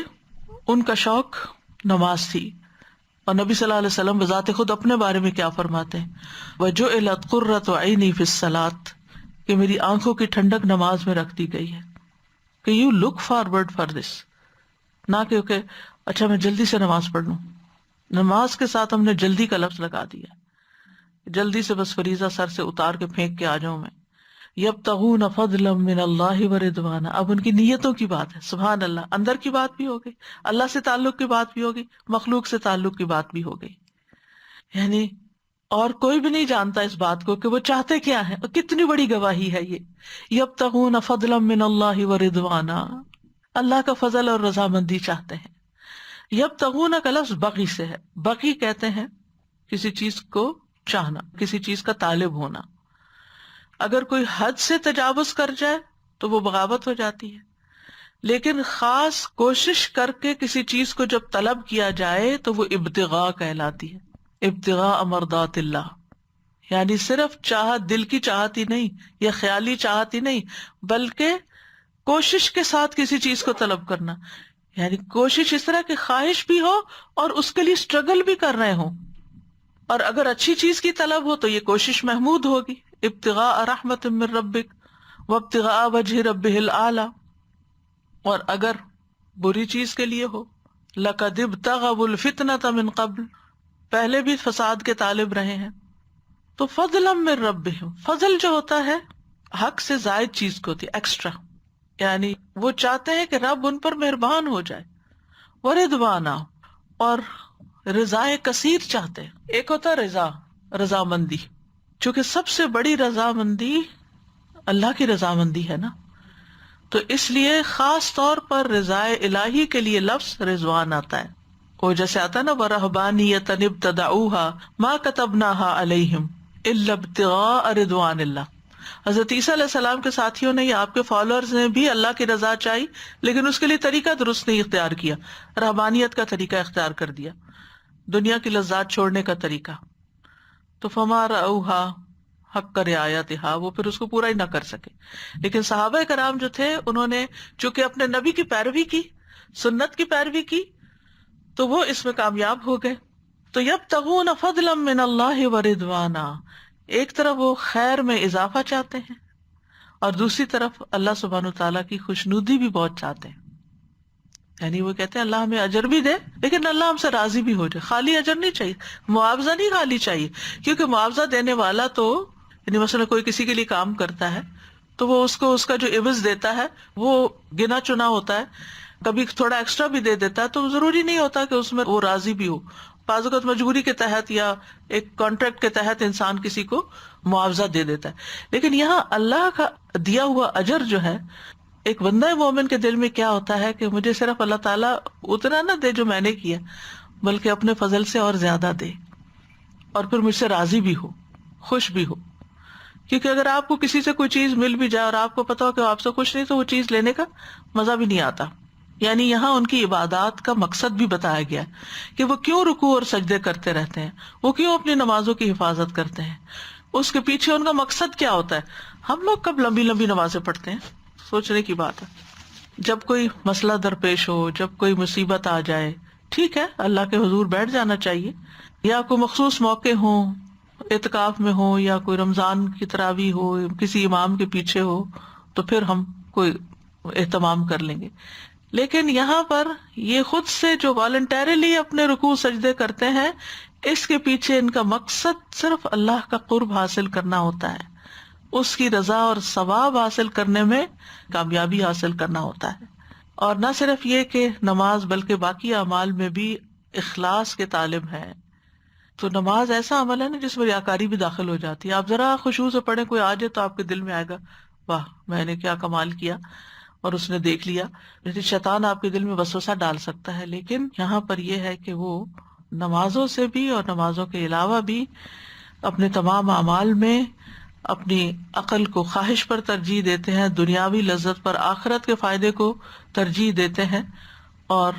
ان کا شوق نماز تھی، اور نبی صلی اللہ علیہ وسلم بذات خود اپنے بارے میں کیا فرماتے ہیں، وَجُعِلَتْ قُرَّةُ عَيْنِي فِي الصَّلَاةِ، کہ میری آنکھوں کی ٹھنڈک نماز میں رکھ دی گئی ہے. کہ you look forward for this, نہ کہ اچھا میں جلدی سے نماز پڑھ لوں. نماز کے ساتھ ہم نے جلدی کا لفظ لگا دیا، جلدی سے بس فریضہ سر سے اتار کے پھینک کے آ جاؤں میں. یبتغون فضلا من اللہ ورضوانا، اب ان کی نیتوں کی بات ہے. سبحان اللہ، اندر کی بات بھی ہو گئی، اللہ سے تعلق کی بات بھی ہوگی، مخلوق سے تعلق کی بات بھی ہو گئی. یعنی اور کوئی بھی نہیں جانتا اس بات کو کہ وہ چاہتے کیا ہیں. اور کتنی بڑی گواہی ہے یہ، یبتغون فضلا من اللہ ورضوانا، اللہ کا فضل اور رضامندی چاہتے ہیں. یبتغون کا لفظ بغی سے ہے، بغی کہتے ہیں کسی چیز کو چاہنا، کسی چیز کا طالب ہونا. اگر کوئی حد سے تجاوز کر جائے تو وہ بغاوت ہو جاتی ہے، لیکن خاص کوشش کر کے کسی چیز کو جب طلب کیا جائے تو وہ ابتغاء کہلاتی ہے. ابتغاء مرضات اللہ، یعنی صرف چاہت، دل کی چاہت ہی نہیں یا خیالی چاہت ہی نہیں، بلکہ کوشش کے ساتھ کسی چیز کو طلب کرنا. یعنی کوشش اس طرح کہ خواہش بھی ہو اور اس کے لیے اسٹرگل بھی کر رہے ہوں. اور اگر اچھی چیز کی طلب ہو تو یہ کوشش محمود ہوگی. ابتغاء رحمت من ربک وابتغاء وجہ ربہ الاعلی. اور اگر بری چیز کے لیے ہو، لقد ابتغوا الفتنة من قبل، پہلے بھی فساد کے طالب رہے ہیں. تو فضلا من ربہم، فضل جو ہوتا ہے حق سے زائد چیز کو ہوتی ہے، ایکسٹرا، یعنی وہ چاہتے ہیں کہ رب ان پر مہربان ہو جائے. ورضوانا، اور رضائے کثیر چاہتے ہیں. ایک ہوتا ہے رضامندی، چونکہ سب سے بڑی رضامندی اللہ کی رضامندی ہے نا، تو اس لیے خاص طور پر رضائے الہی کے لیے لفظ رضوان آتا ہے. وہ جیسے آتا ہے نا وَرَهْبَانِيَّةً ابْتَدَعُوهَا مَا كَتَبْنَاهَا عَلَيْهِمْ إِلَّا ابْتِغَاءَ رِضْوَانِ اللَّهِ. حضرت عیسیٰ علیہ السلام کے ساتھیوں نے یا آپ کے فالوورز نے بھی اللہ کی رضا چاہی، لیکن اس کے لیے طریقہ درست نہیں اختیار کیا، رہبانیت کا طریقہ اختیار کر دیا، دنیا کی لذات چھوڑنے کا طریقہ. تو فما رأوها حق رعایتها، وہ پھر اس کو پورا ہی نہ کر سکے. لیکن صحابہ کرام جو تھے انہوں نے چونکہ اپنے نبی کی پیروی کی، سنت کی پیروی کی، تو وہ اس میں کامیاب ہو گئے. تو یبتغون فضلا من اللہ ورضوانا، ایک طرف وہ خیر میں اضافہ چاہتے ہیں اور دوسری طرف اللہ سبحانہ تعالیٰ کی خوشنودی بھی بہت چاہتے ہیں. یعنی وہ کہتے ہیں اللہ ہمیں اجر بھی دے لیکن اللہ ہم سے راضی بھی ہو جائے. خالی اجر نہیں چاہیے، معاوضہ نہیں خالی چاہیے، کیونکہ معاوضہ دینے والا تو یعنی مثلا کوئی کسی کے لیے کام کرتا ہے تو وہ اس کو اس کا جو عوض دیتا ہے وہ گنا چنا ہوتا ہے، کبھی تھوڑا ایکسٹرا بھی دے دیتا ہے، تو ضروری نہیں ہوتا کہ اس میں وہ راضی بھی ہو. بعض اوقات مجبوری کے تحت یا ایک کانٹریکٹ کے تحت انسان کسی کو معاوضہ دے دیتا ہے. لیکن یہاں اللہ کا دیا ہوا اجر جو ہے، ایک بندہ مومن کے دل میں کیا ہوتا ہے کہ مجھے صرف اللہ تعالیٰ اتنا نہ دے جو میں نے کیا، بلکہ اپنے فضل سے اور زیادہ دے، اور پھر مجھ سے راضی بھی ہو، خوش بھی ہو. کیونکہ اگر آپ کو کسی سے کوئی چیز مل بھی جائے اور آپ کو پتا ہو کہ آپ سے خوش نہیں، تو وہ چیز لینے کا مزہ بھی نہیں آتا. یعنی یہاں ان کی عبادات کا مقصد بھی بتایا گیا کہ وہ کیوں رکوع اور سجدے کرتے رہتے ہیں، وہ کیوں اپنی نمازوں کی حفاظت کرتے ہیں، اس کے پیچھے ان کا مقصد کیا ہوتا ہے. ہم لوگ کب لمبی لمبی نمازیں پڑھتے ہیں، سوچنے کی بات ہے. جب کوئی مسئلہ درپیش ہو، جب کوئی مصیبت آ جائے، ٹھیک ہے اللہ کے حضور بیٹھ جانا چاہیے، یا کوئی مخصوص موقع ہو، اعتکاف میں ہو، یا کوئی رمضان کی تراویح ہو، کسی امام کے پیچھے ہو، تو پھر ہم کوئی اہتمام کر لیں گے. لیکن یہاں پر یہ خود سے جو والنٹیرلی اپنے رکوع سجدے کرتے ہیں، اس کے پیچھے ان کا مقصد صرف اللہ کا قرب حاصل کرنا ہوتا ہے، اس کی رضا اور ثواب حاصل کرنے میں کامیابی حاصل کرنا ہوتا ہے. اور نہ صرف یہ کہ نماز بلکہ باقی اعمال میں بھی اخلاص کے طالب ہیں. تو نماز ایسا عمل ہے نا جس میں ریاکاری بھی داخل ہو جاتی ہے. آپ ذرا خشوع سے پڑھیں، کوئی آ جائے تو آپ کے دل میں آئے گا واہ میں نے کیا کمال کیا، اور اس نے دیکھ لیا. لیکن شیطان آپ کے دل میں وسوسہ ڈال سکتا ہے. لیکن یہاں پر یہ ہے کہ وہ نمازوں سے بھی اور نمازوں کے علاوہ بھی اپنے تمام اعمال میں اپنی عقل کو خواہش پر ترجیح دیتے ہیں، دنیاوی لذت پر آخرت کے فائدے کو ترجیح دیتے ہیں اور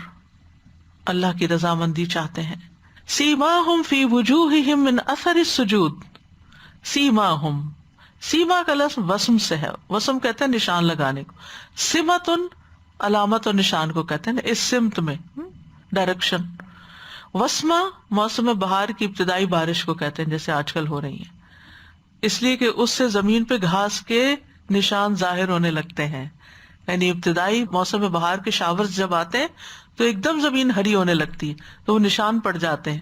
اللہ کی رضامندی چاہتے ہیں۔ سیماہم فی وجوہہم من اثر السجود، سیماہم، سیما کا لفظ وسم سے ہے، وسم کہتے ہیں نشان لگانے کو، سمتن علامت اور نشان کو کہتے ہیں، اس سمت میں ڈائریکشن۔ وسمہ موسم بہار کی ابتدائی بارش کو کہتے ہیں جیسے آج کل ہو رہی ہے، اس لیے کہ اس سے زمین پہ گھاس کے نشان ظاہر ہونے لگتے ہیں، یعنی ابتدائی موسم بہار کے شاورز جب آتے ہیں تو ایک دم زمین ہری ہونے لگتی ہے تو وہ نشان پڑ جاتے ہیں،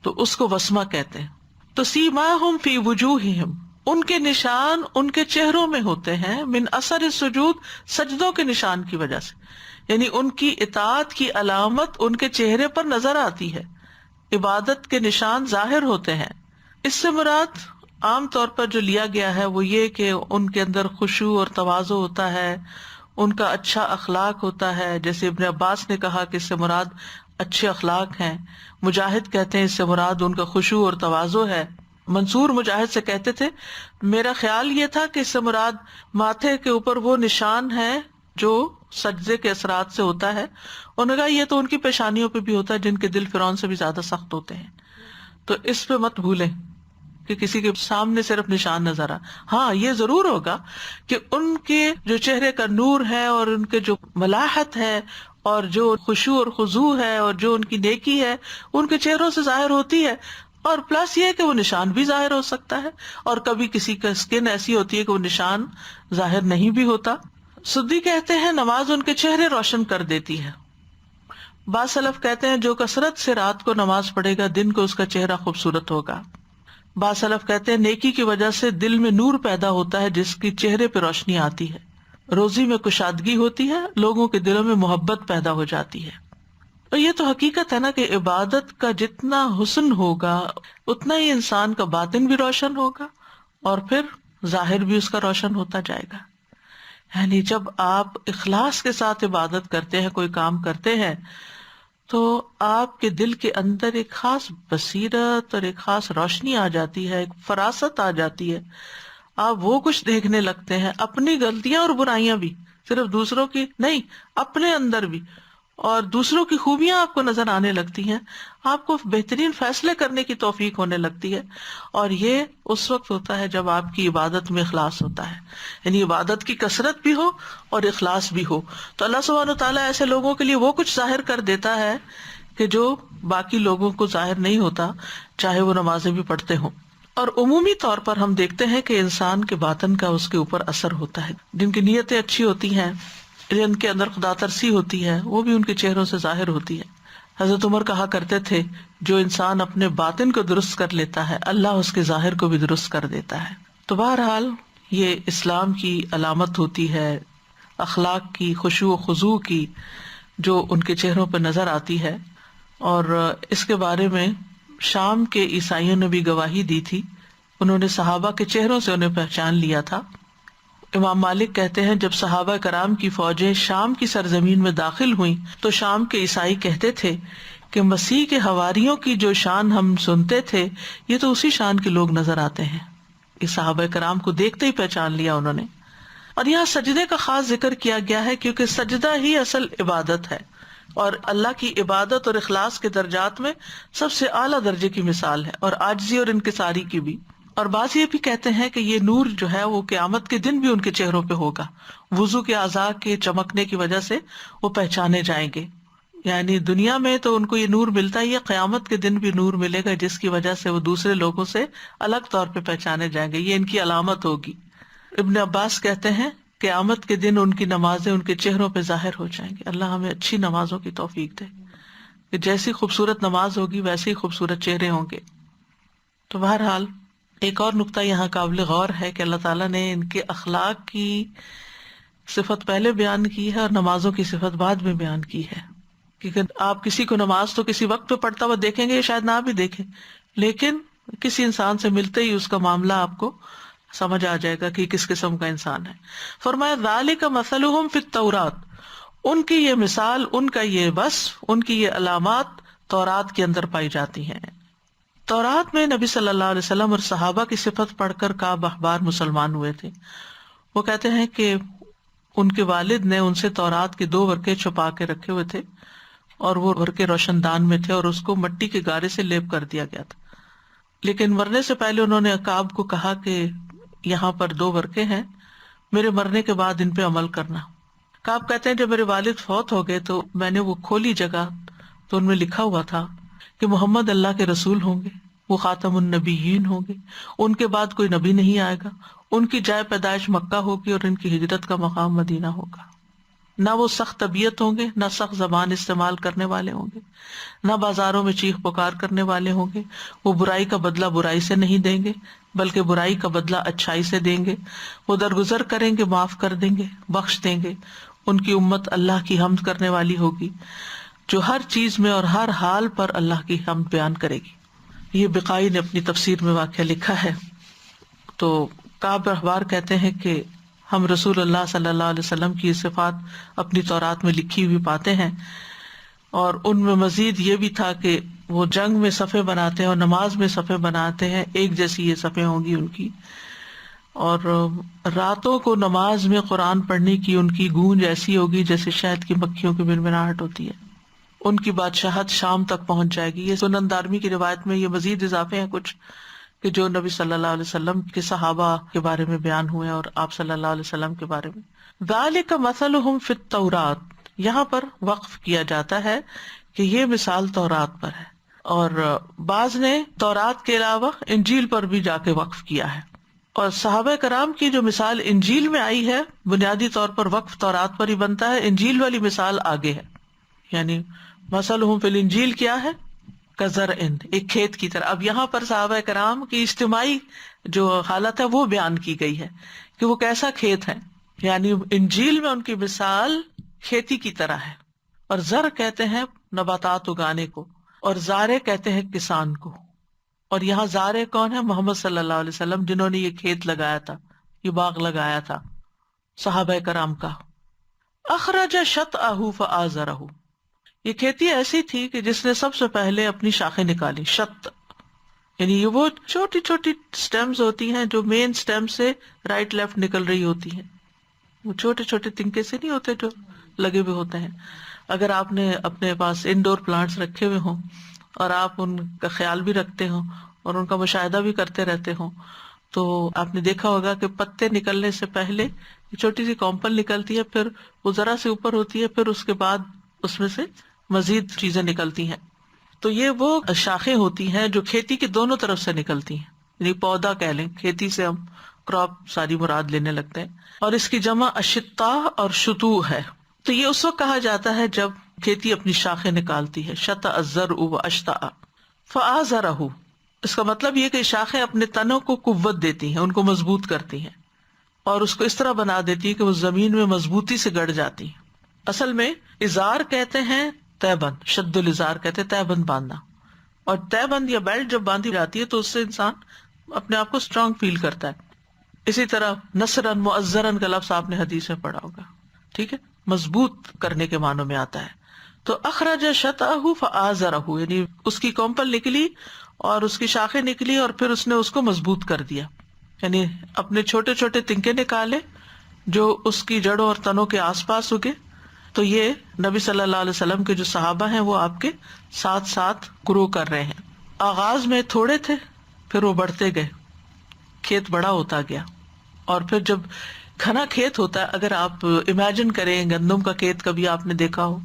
تو اس کو وسمہ کہتے ہیں۔ تو سیماہم فی وجوہہم، ان کے نشان ان کے چہروں میں ہوتے ہیں، من اثر السجود، سجدوں کے نشان کی وجہ سے، یعنی ان کی اطاعت کی علامت ان کے چہرے پر نظر آتی ہے، عبادت کے نشان ظاہر ہوتے ہیں۔ اس سے مراد عام طور پر جو لیا گیا ہے وہ یہ کہ ان کے اندر خشوع اور تواضع ہوتا ہے، ان کا اچھا اخلاق ہوتا ہے، جیسے ابن عباس نے کہا کہ اس سے مراد اچھے اخلاق ہیں، مجاہد کہتے ہیں اس سے مراد ان کا خشوع اور تواضع ہے۔ منصور مجاہد سے کہتے تھے میرا خیال یہ تھا کہ اس سے مراد ماتھے کے اوپر وہ نشان ہے جو سجدے کے اثرات سے ہوتا ہے، انہوں نے کہا یہ تو ان کی پیشانیوں پہ بھی ہوتا ہے جن کے دل فرعون سے بھی زیادہ سخت ہوتے ہیں، تو اس پہ مت بھولیں کہ کسی کے سامنے صرف نشان نظر آ۔ ہاں یہ ضرور ہوگا کہ ان کے جو چہرے کا نور ہے اور ان کے جو ملاحت ہے اور جو خشوع اور خضوع ہے اور جو ان کی نیکی ہے ان کے چہروں سے ظاہر ہوتی ہے، اور پلس یہ کہ وہ نشان بھی ظاہر ہو سکتا ہے، اور کبھی کسی کا اسکن ایسی ہوتی ہے کہ وہ نشان ظاہر نہیں بھی ہوتا۔ سدی کہتے ہیں نماز ان کے چہرے روشن کر دیتی ہے۔ بعض سلف کہتے ہیں جو کثرت سے رات کو نماز پڑھے گا دن کو اس کا چہرہ خوبصورت ہوگا۔ بعض سلف کہتے ہیں نیکی کی وجہ سے دل میں نور پیدا ہوتا ہے جس کی چہرے پہ روشنی آتی ہے، روزی میں کشادگی ہوتی ہے، لوگوں کے دلوں میں محبت پیدا ہو جاتی ہے۔ تو یہ تو حقیقت ہے نا کہ عبادت کا جتنا حسن ہوگا اتنا ہی انسان کا باطن بھی روشن ہوگا اور پھر ظاہر بھی اس کا روشن ہوتا جائے گا۔ یعنی جب آپ اخلاص کے ساتھ عبادت کرتے ہیں، کوئی کام کرتے ہیں، تو آپ کے دل کے اندر ایک خاص بصیرت اور ایک خاص روشنی آ جاتی ہے، ایک فراست آ جاتی ہے، آپ وہ کچھ دیکھنے لگتے ہیں، اپنی غلطیاں اور برائیاں بھی، صرف دوسروں کی نہیں، اپنے اندر بھی، اور دوسروں کی خوبیاں آپ کو نظر آنے لگتی ہیں، آپ کو بہترین فیصلے کرنے کی توفیق ہونے لگتی ہے، اور یہ اس وقت ہوتا ہے جب آپ کی عبادت میں اخلاص ہوتا ہے، یعنی عبادت کی کثرت بھی ہو اور اخلاص بھی ہو، تو اللہ سبحانہ و تعالیٰ ایسے لوگوں کے لیے وہ کچھ ظاہر کر دیتا ہے کہ جو باقی لوگوں کو ظاہر نہیں ہوتا، چاہے وہ نمازیں بھی پڑھتے ہوں۔ اور عمومی طور پر ہم دیکھتے ہیں کہ انسان کے باطن کا اس کے اوپر اثر ہوتا ہے، جن کی نیتیں اچھی ہوتی ہیں، جن کے اندر خدا ترسی ہوتی ہے، وہ بھی ان کے چہروں سے ظاہر ہوتی ہے۔ حضرت عمر کہا کرتے تھے جو انسان اپنے باطن کو درست کر لیتا ہے اللہ اس کے ظاہر کو بھی درست کر دیتا ہے۔ تو بہرحال یہ اسلام کی علامت ہوتی ہے، اخلاق کی، خشوع و خضوع کی، جو ان کے چہروں پہ نظر آتی ہے، اور اس کے بارے میں شام کے عیسائیوں نے بھی گواہی دی تھی، انہوں نے صحابہ کے چہروں سے انہیں پہچان لیا تھا۔ امام مالک کہتے ہیں جب صحابہ کرام کی فوجیں شام کی سرزمین میں داخل ہوئیں تو شام کے عیسائی کہتے تھے کہ مسیح کے حواریوں کی جو شان ہم سنتے تھے یہ تو اسی شان کے لوگ نظر آتے ہیں۔ یہ صحابہ کرام کو دیکھتے ہی پہچان لیا انہوں نے۔ اور یہاں سجدے کا خاص ذکر کیا گیا ہے کیونکہ سجدہ ہی اصل عبادت ہے، اور اللہ کی عبادت اور اخلاص کے درجات میں سب سے اعلیٰ درجے کی مثال ہے، اور عاجزی اور انکساری کی بھی۔ اور بعض یہ بھی کہتے ہیں کہ یہ نور جو ہے وہ قیامت کے دن بھی ان کے چہروں پہ ہوگا، وضو کے اعضاء کے چمکنے کی وجہ سے وہ پہچانے جائیں گے۔ یعنی دنیا میں تو ان کو یہ نور ملتا ہی ہے، قیامت کے دن بھی نور ملے گا جس کی وجہ سے وہ دوسرے لوگوں سے الگ طور پہ پہچانے جائیں گے، یہ ان کی علامت ہوگی۔ ابن عباس کہتے ہیں قیامت کے دن ان کی نمازیں ان کے چہروں پہ ظاہر ہو جائیں گے۔ اللہ ہمیں اچھی نمازوں کی توفیق دے کہ جیسی خوبصورت نماز ہوگی ویسے ہی خوبصورت چہرے ہوں گے۔ تو بہرحال ایک اور نقطہ یہاں قابل غور ہے کہ اللہ تعالیٰ نے ان کے اخلاق کی صفت پہلے بیان کی ہے اور نمازوں کی صفت بعد میں بیان کی ہے، کیونکہ آپ کسی کو نماز تو کسی وقت پہ پڑھتا ہوا دیکھیں گے، شاید نہ بھی دیکھیں، لیکن کسی انسان سے ملتے ہی اس کا معاملہ آپ کو سمجھ آ جائے گا کہ کس قسم کا انسان ہے۔ فرمایا ذالک مثلہم فی التوراۃ، ان کی یہ مثال، ان کا یہ وصف، ان کی یہ علامات تورات کے اندر پائی جاتی ہیں۔ تورات میں نبی صلی اللہ علیہ وسلم اور صحابہ کی صفت پڑھ کر کعب احبار مسلمان ہوئے تھے. وہ کہتے ہیں کہ ان کے والد نے ان سے تورات کے 2 ورقے چھپا کے رکھے ہوئے تھے اور وہ ورقے روشن دان میں تھے اور اس کو مٹی کے گارے سے لیپ کر دیا گیا تھا. لیکن مرنے سے پہلے انہوں نے کعب کو کہا کہ یہاں پر 2 ورقے ہیں، میرے مرنے کے بعد ان پہ عمل کرنا. کعب کہتے ہیں جب میرے والد فوت ہو گئے تو میں نے وہ کھولی جگہ تو ان میں لکھا ہوا تھا کہ محمد اللہ کے رسول ہوں گے، وہ خاتم النبیین ہوں گے، ان کے بعد کوئی نبی نہیں آئے گا، ان کی جائے پیدائش مکہ ہوگی اور ان کی ہجرت کا مقام مدینہ ہوگا. نہ وہ سخت طبیعت ہوں گے، نہ سخت زبان استعمال کرنے والے ہوں گے، نہ بازاروں میں چیخ پکار کرنے والے ہوں گے. وہ برائی کا بدلہ برائی سے نہیں دیں گے بلکہ برائی کا بدلہ اچھائی سے دیں گے. وہ درگزر کریں گے، معاف کر دیں گے، بخش دیں گے. ان کی امت اللہ کی حمد کرنے والی ہوگی جو ہر چیز میں اور ہر حال پر اللہ کی حمد بیان کرے گی. یہ بقائی نے اپنی تفسیر میں واقعہ لکھا ہے. تو کعب احبار کہتے ہیں کہ ہم رسول اللہ صلی اللہ علیہ وسلم کی صفات اپنی تورات میں لکھی ہوئی پاتے ہیں، اور ان میں مزید یہ بھی تھا کہ وہ جنگ میں صفیں بناتے ہیں اور نماز میں صفیں بناتے ہیں، ایک جیسی یہ صفیں ہوں گی ان کی. اور راتوں کو نماز میں قرآن پڑھنے کی ان کی گونج ایسی ہوگی جیسے شہد کی مکھیوں کی بنبناہٹ ہوتی ہے. ان کی بادشاہت شام تک پہنچ جائے گی. یہ سنن دارمی کی روایت میں یہ مزید اضافے ہیں کچھ کہ جو نبی صلی اللہ علیہ وسلم کے صحابہ کے بارے میں بیان ہوئے اور آپ صلی اللہ علیہ وسلم کے بارے میں. ذالک مثلہم فی التوراۃ، یہاں پر وقف کیا جاتا ہے کہ یہ مثال تورات پر ہے، اور بعض نے تورات کے علاوہ انجیل پر بھی جا کے وقف کیا ہے. اور صحابہ کرام کی جو مثال انجیل میں آئی ہے بنیادی طور پر وقف تورات پر ہی بنتا ہے، انجیل والی مثال آگے ہے. یعنی مثلہم فی الانجیل کیا ہے؟ کزرع، ایک کھیت کی طرح. اب یہاں پر صحابہ کرام کی اجتماعی جو حالت ہے وہ بیان کی گئی ہے کہ وہ کیسا کھیت ہے. یعنی انجیل میں ان کی مثال کھیتی کی طرح ہے، اور زر کہتے ہیں نباتات اگانے کو، اور زارع کہتے ہیں کسان کو. اور یہاں زارع کون ہے؟ محمد صلی اللہ علیہ وسلم، جنہوں نے یہ کھیت لگایا تھا، یہ باغ لگایا تھا صحابہ کرام کا. اخرج شطأہ فآزرہ، یہ کھیتی ایسی تھی کہ جس نے سب سے پہلے اپنی شاخیں نکالی. شط یعنی یہ وہ چھوٹی چھوٹی سٹیمز ہوتی ہیں جو مین سٹیم سے رائٹ لیفٹ نکل رہی ہوتی ہیں. وہ چھوٹے چھوٹے تنکے سے نہیں ہوتے جو لگے ہوئے ہوتے ہیں. اگر آپ نے اپنے پاس انڈور پلانٹس رکھے ہوئے ہوں اور آپ ان کا خیال بھی رکھتے ہوں اور ان کا مشاہدہ بھی کرتے رہتے ہوں تو آپ نے دیکھا ہوگا کہ پتے نکلنے سے پہلے چھوٹی سی کمپل نکلتی ہے، پھر وہ ذرا سے اوپر ہوتی ہے، پھر اس کے بعد اس میں سے مزید چیزیں نکلتی ہیں. تو یہ وہ شاخیں ہوتی ہیں جو کھیتی کے دونوں طرف سے نکلتی ہیں. یعنی پودا کہہ لیں، کھیتی سے ہم کراپ ساری مراد لینے لگتے ہیں. اور اس کی جمع اشتا اور شتو ہے. تو یہ اس وقت کہا جاتا ہے جب کھیتی اپنی شاخیں نکالتی ہے. شطأ الزرع واشتأ فآزرہ، اس کا مطلب یہ کہ شاخیں اپنے تنوں کو قوت دیتی ہیں، ان کو مضبوط کرتی ہیں اور اس کو اس طرح بنا دیتی ہیں کہ وہ زمین میں مضبوطی سے گڑ جاتی ہیں. اصل میں ازار کہتے ہیں تہبند، شد الازار کہتے ہیں تہبند باندھنا. اور تہبند یا بیلٹ جب باندھی جاتی ہے تو اس سے انسان اپنے آپ کو اسٹرانگ فیل کرتا ہے. اسی طرح نصرن معزرن کا لفظ آپ نے حدیث میں پڑھا ہوگا، ٹھیک ہے، مضبوط کرنے کے معنوں میں آتا ہے. تو اخرج شطأہ فآزرہ، یعنی اس کی کومپل نکلی اور اس کی شاخیں نکلی اور پھر اس نے اس کو مضبوط کر دیا. یعنی اپنے چھوٹے چھوٹے تنکے نکالے جو اس کی جڑوں اور تنوں کے آس پاس اگے. تو یہ نبی صلی اللہ علیہ وسلم کے جو صحابہ ہیں وہ آپ کے ساتھ ساتھ گرو کر رہے ہیں. آغاز میں تھوڑے تھے، پھر وہ بڑھتے گئے، کھیت بڑا ہوتا گیا. اور پھر جب گھنا کھیت ہوتا ہے، اگر آپ امیجن کریں گندم کا کھیت کبھی آپ نے دیکھا ہو،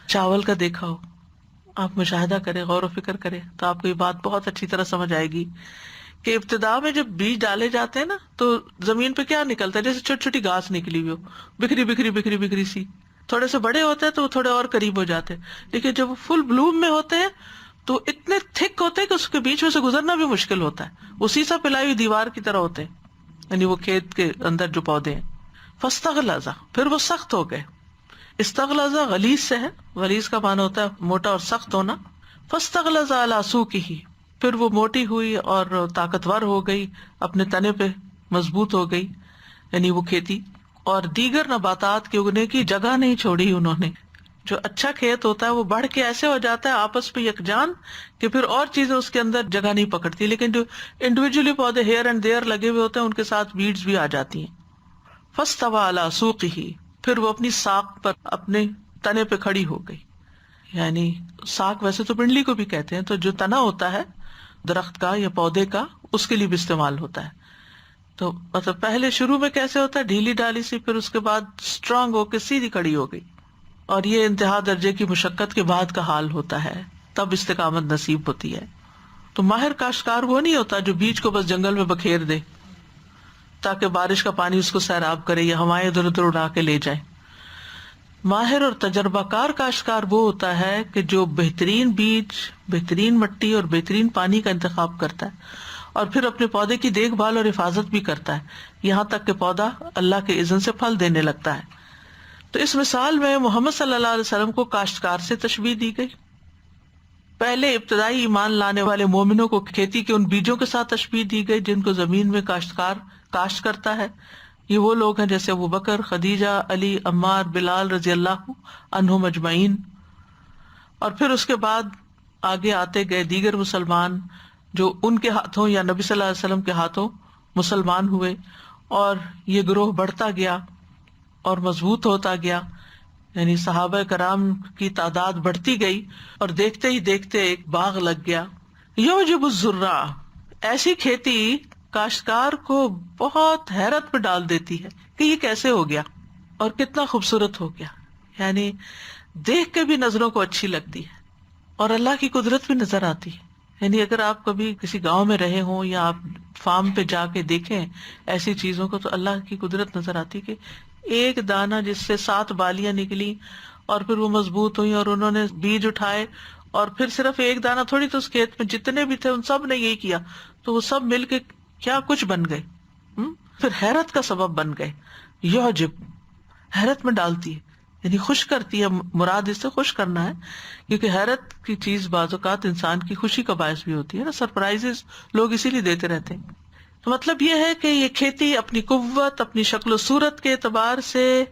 چاول کا دیکھا ہو، آپ مشاہدہ کریں، غور و فکر کریں تو آپ کو یہ بات بہت اچھی طرح سمجھ آئے گی کہ ابتدا میں جب بیج ڈالے جاتے ہیں نا تو زمین پہ کیا نکلتا ہے؟ جیسے چھوٹی چھوٹی گھاس نکلی ہوئی ہو، بکھری بکھری بکھری بکھری سی. تھوڑے سے بڑے ہوتے ہیں تو وہ تھوڑے اور قریب ہو جاتے ہیں، لیکن جب وہ فل بلوم میں ہوتے ہیں تو اتنے تھک ہوتے ہیں کہ اس کے بیچ میں سے گزرنا بھی مشکل ہوتا ہے. وہ سیسا پلائی ہوئی دیوار کی طرح ہوتے ہیں، یعنی وہ کھیت کے اندر جو پودے ہیں. فاستغلظ، پھر وہ سخت ہو گئے. استغلظ غلیظ سے ہے، غلیظ کا معنی ہوتا ہے موٹا اور سخت ہونا. فاستغلظ علی سوقہ، پھر وہ موٹی ہوئی اور طاقتور ہو گئی، اپنے تنے پہ مضبوط ہو گئی، یعنی وہ کھیتی. اور دیگر نباتات کے اگنے کی جگہ نہیں چھوڑی انہوں نے. جو اچھا کھیت ہوتا ہے وہ بڑھ کے ایسے ہو جاتا ہے آپس پہ یکجان کہ پھر اور چیزیں اس کے اندر جگہ نہیں پکڑتی، لیکن جو انڈیویجلی پودے ہیئر اینڈ دیئر لگے ہوئے ہوتے ہیں ان کے ساتھ ویڈز بھی آ جاتی ہیں. فاستوى على سوقه، پھر وہ اپنی ساق پر اپنے تنے پہ کھڑی ہو گئی. یعنی ساق ویسے تو پنڈلی کو بھی کہتے ہیں، تو جو تنا ہوتا ہے درخت کا یا پودے کا اس کے لیے بھی استعمال ہوتا ہے. تو مطلب پہلے شروع میں کیسے ہوتا ہے ڈھیلی ڈالی سی، پھر اس کے بعد اسٹرانگ ہو کے سیدھی کھڑی ہو گئی. اور یہ انتہا درجے کی مشقت کے بعد کا حال ہوتا ہے، تب استقامت نصیب ہوتی ہے. تو ماہر کاشتکار وہ نہیں ہوتا جو بیج کو بس جنگل میں بکھیر دے تاکہ بارش کا پانی اس کو سیراب کرے یا ہوائیں ادھر ادھر اڑا کے لے جائیں. ماہر اور تجربہ کار کاشتکار وہ ہوتا ہے کہ جو بہترین بیج، بہترین مٹی اور بہترین پانی کا انتخاب کرتا ہے اور پھر اپنے پودے کی دیکھ بھال اور حفاظت بھی کرتا ہے یہاں تک کہ پودا اللہ کے اذن سے پھل دینے لگتا ہے. تو اس مثال میں محمد صلی اللہ علیہ وسلم کو کاشتکار سے تشبیہ دی گئی. پہلے ابتدائی ایمان لانے والے مومنوں کو کھیتی کے ان بیجوں کے ساتھ تشبیہ دی گئی جن کو زمین میں کاشتکار کاشت کرتا ہے. یہ وہ لوگ ہیں جیسے ابو بکر، خدیجہ، علی، عمار، بلال رضی اللہ عنہم اجمعین. اور پھر اس کے بعد آگے آتے گئے دیگر مسلمان جو ان کے ہاتھوں یا نبی صلی اللہ علیہ وسلم کے ہاتھوں مسلمان ہوئے، اور یہ گروہ بڑھتا گیا اور مضبوط ہوتا گیا. یعنی صحابہ کرام کی تعداد بڑھتی گئی اور دیکھتے ہی دیکھتے ایک باغ لگ گیا. یعجب الزراع، ایسی کھیتی کاشتکار کو بہت حیرت میں ڈال دیتی ہے کہ یہ کیسے ہو گیا اور کتنا خوبصورت ہو گیا. یعنی دیکھ کے بھی نظروں کو اچھی لگتی ہے اور اللہ کی قدرت بھی نظر آتی ہے. یعنی اگر آپ کبھی کسی گاؤں میں رہے ہوں یا آپ فارم پہ جا کے دیکھیں ایسی چیزوں کو، تو اللہ کی قدرت نظر آتی کہ ایک دانہ جس سے 7 بالیاں نکلی اور پھر وہ مضبوط ہوئی اور انہوں نے بیج اٹھائے، اور پھر صرف ایک دانہ تھوڑی، تو اس کھیت میں جتنے بھی تھے ان سب نے یہی کیا، تو وہ سب مل کے کیا کچھ بن گئے، پھر حیرت کا سبب بن گئے. یعجب، حیرت میں ڈالتی ہے، یعنی خوش کرتی ہے. مراد اس سے خوش کرنا ہے، کیونکہ حیرت کی چیز بعض اوقات انسان کی خوشی کا باعث بھی ہوتی ہے نا. سرپرائزز لوگ اسی لیے دیتے رہتے ہیں. تو مطلب یہ ہے کہ یہ کھیتی اپنی قوت، اپنی شکل و صورت کے اعتبار سے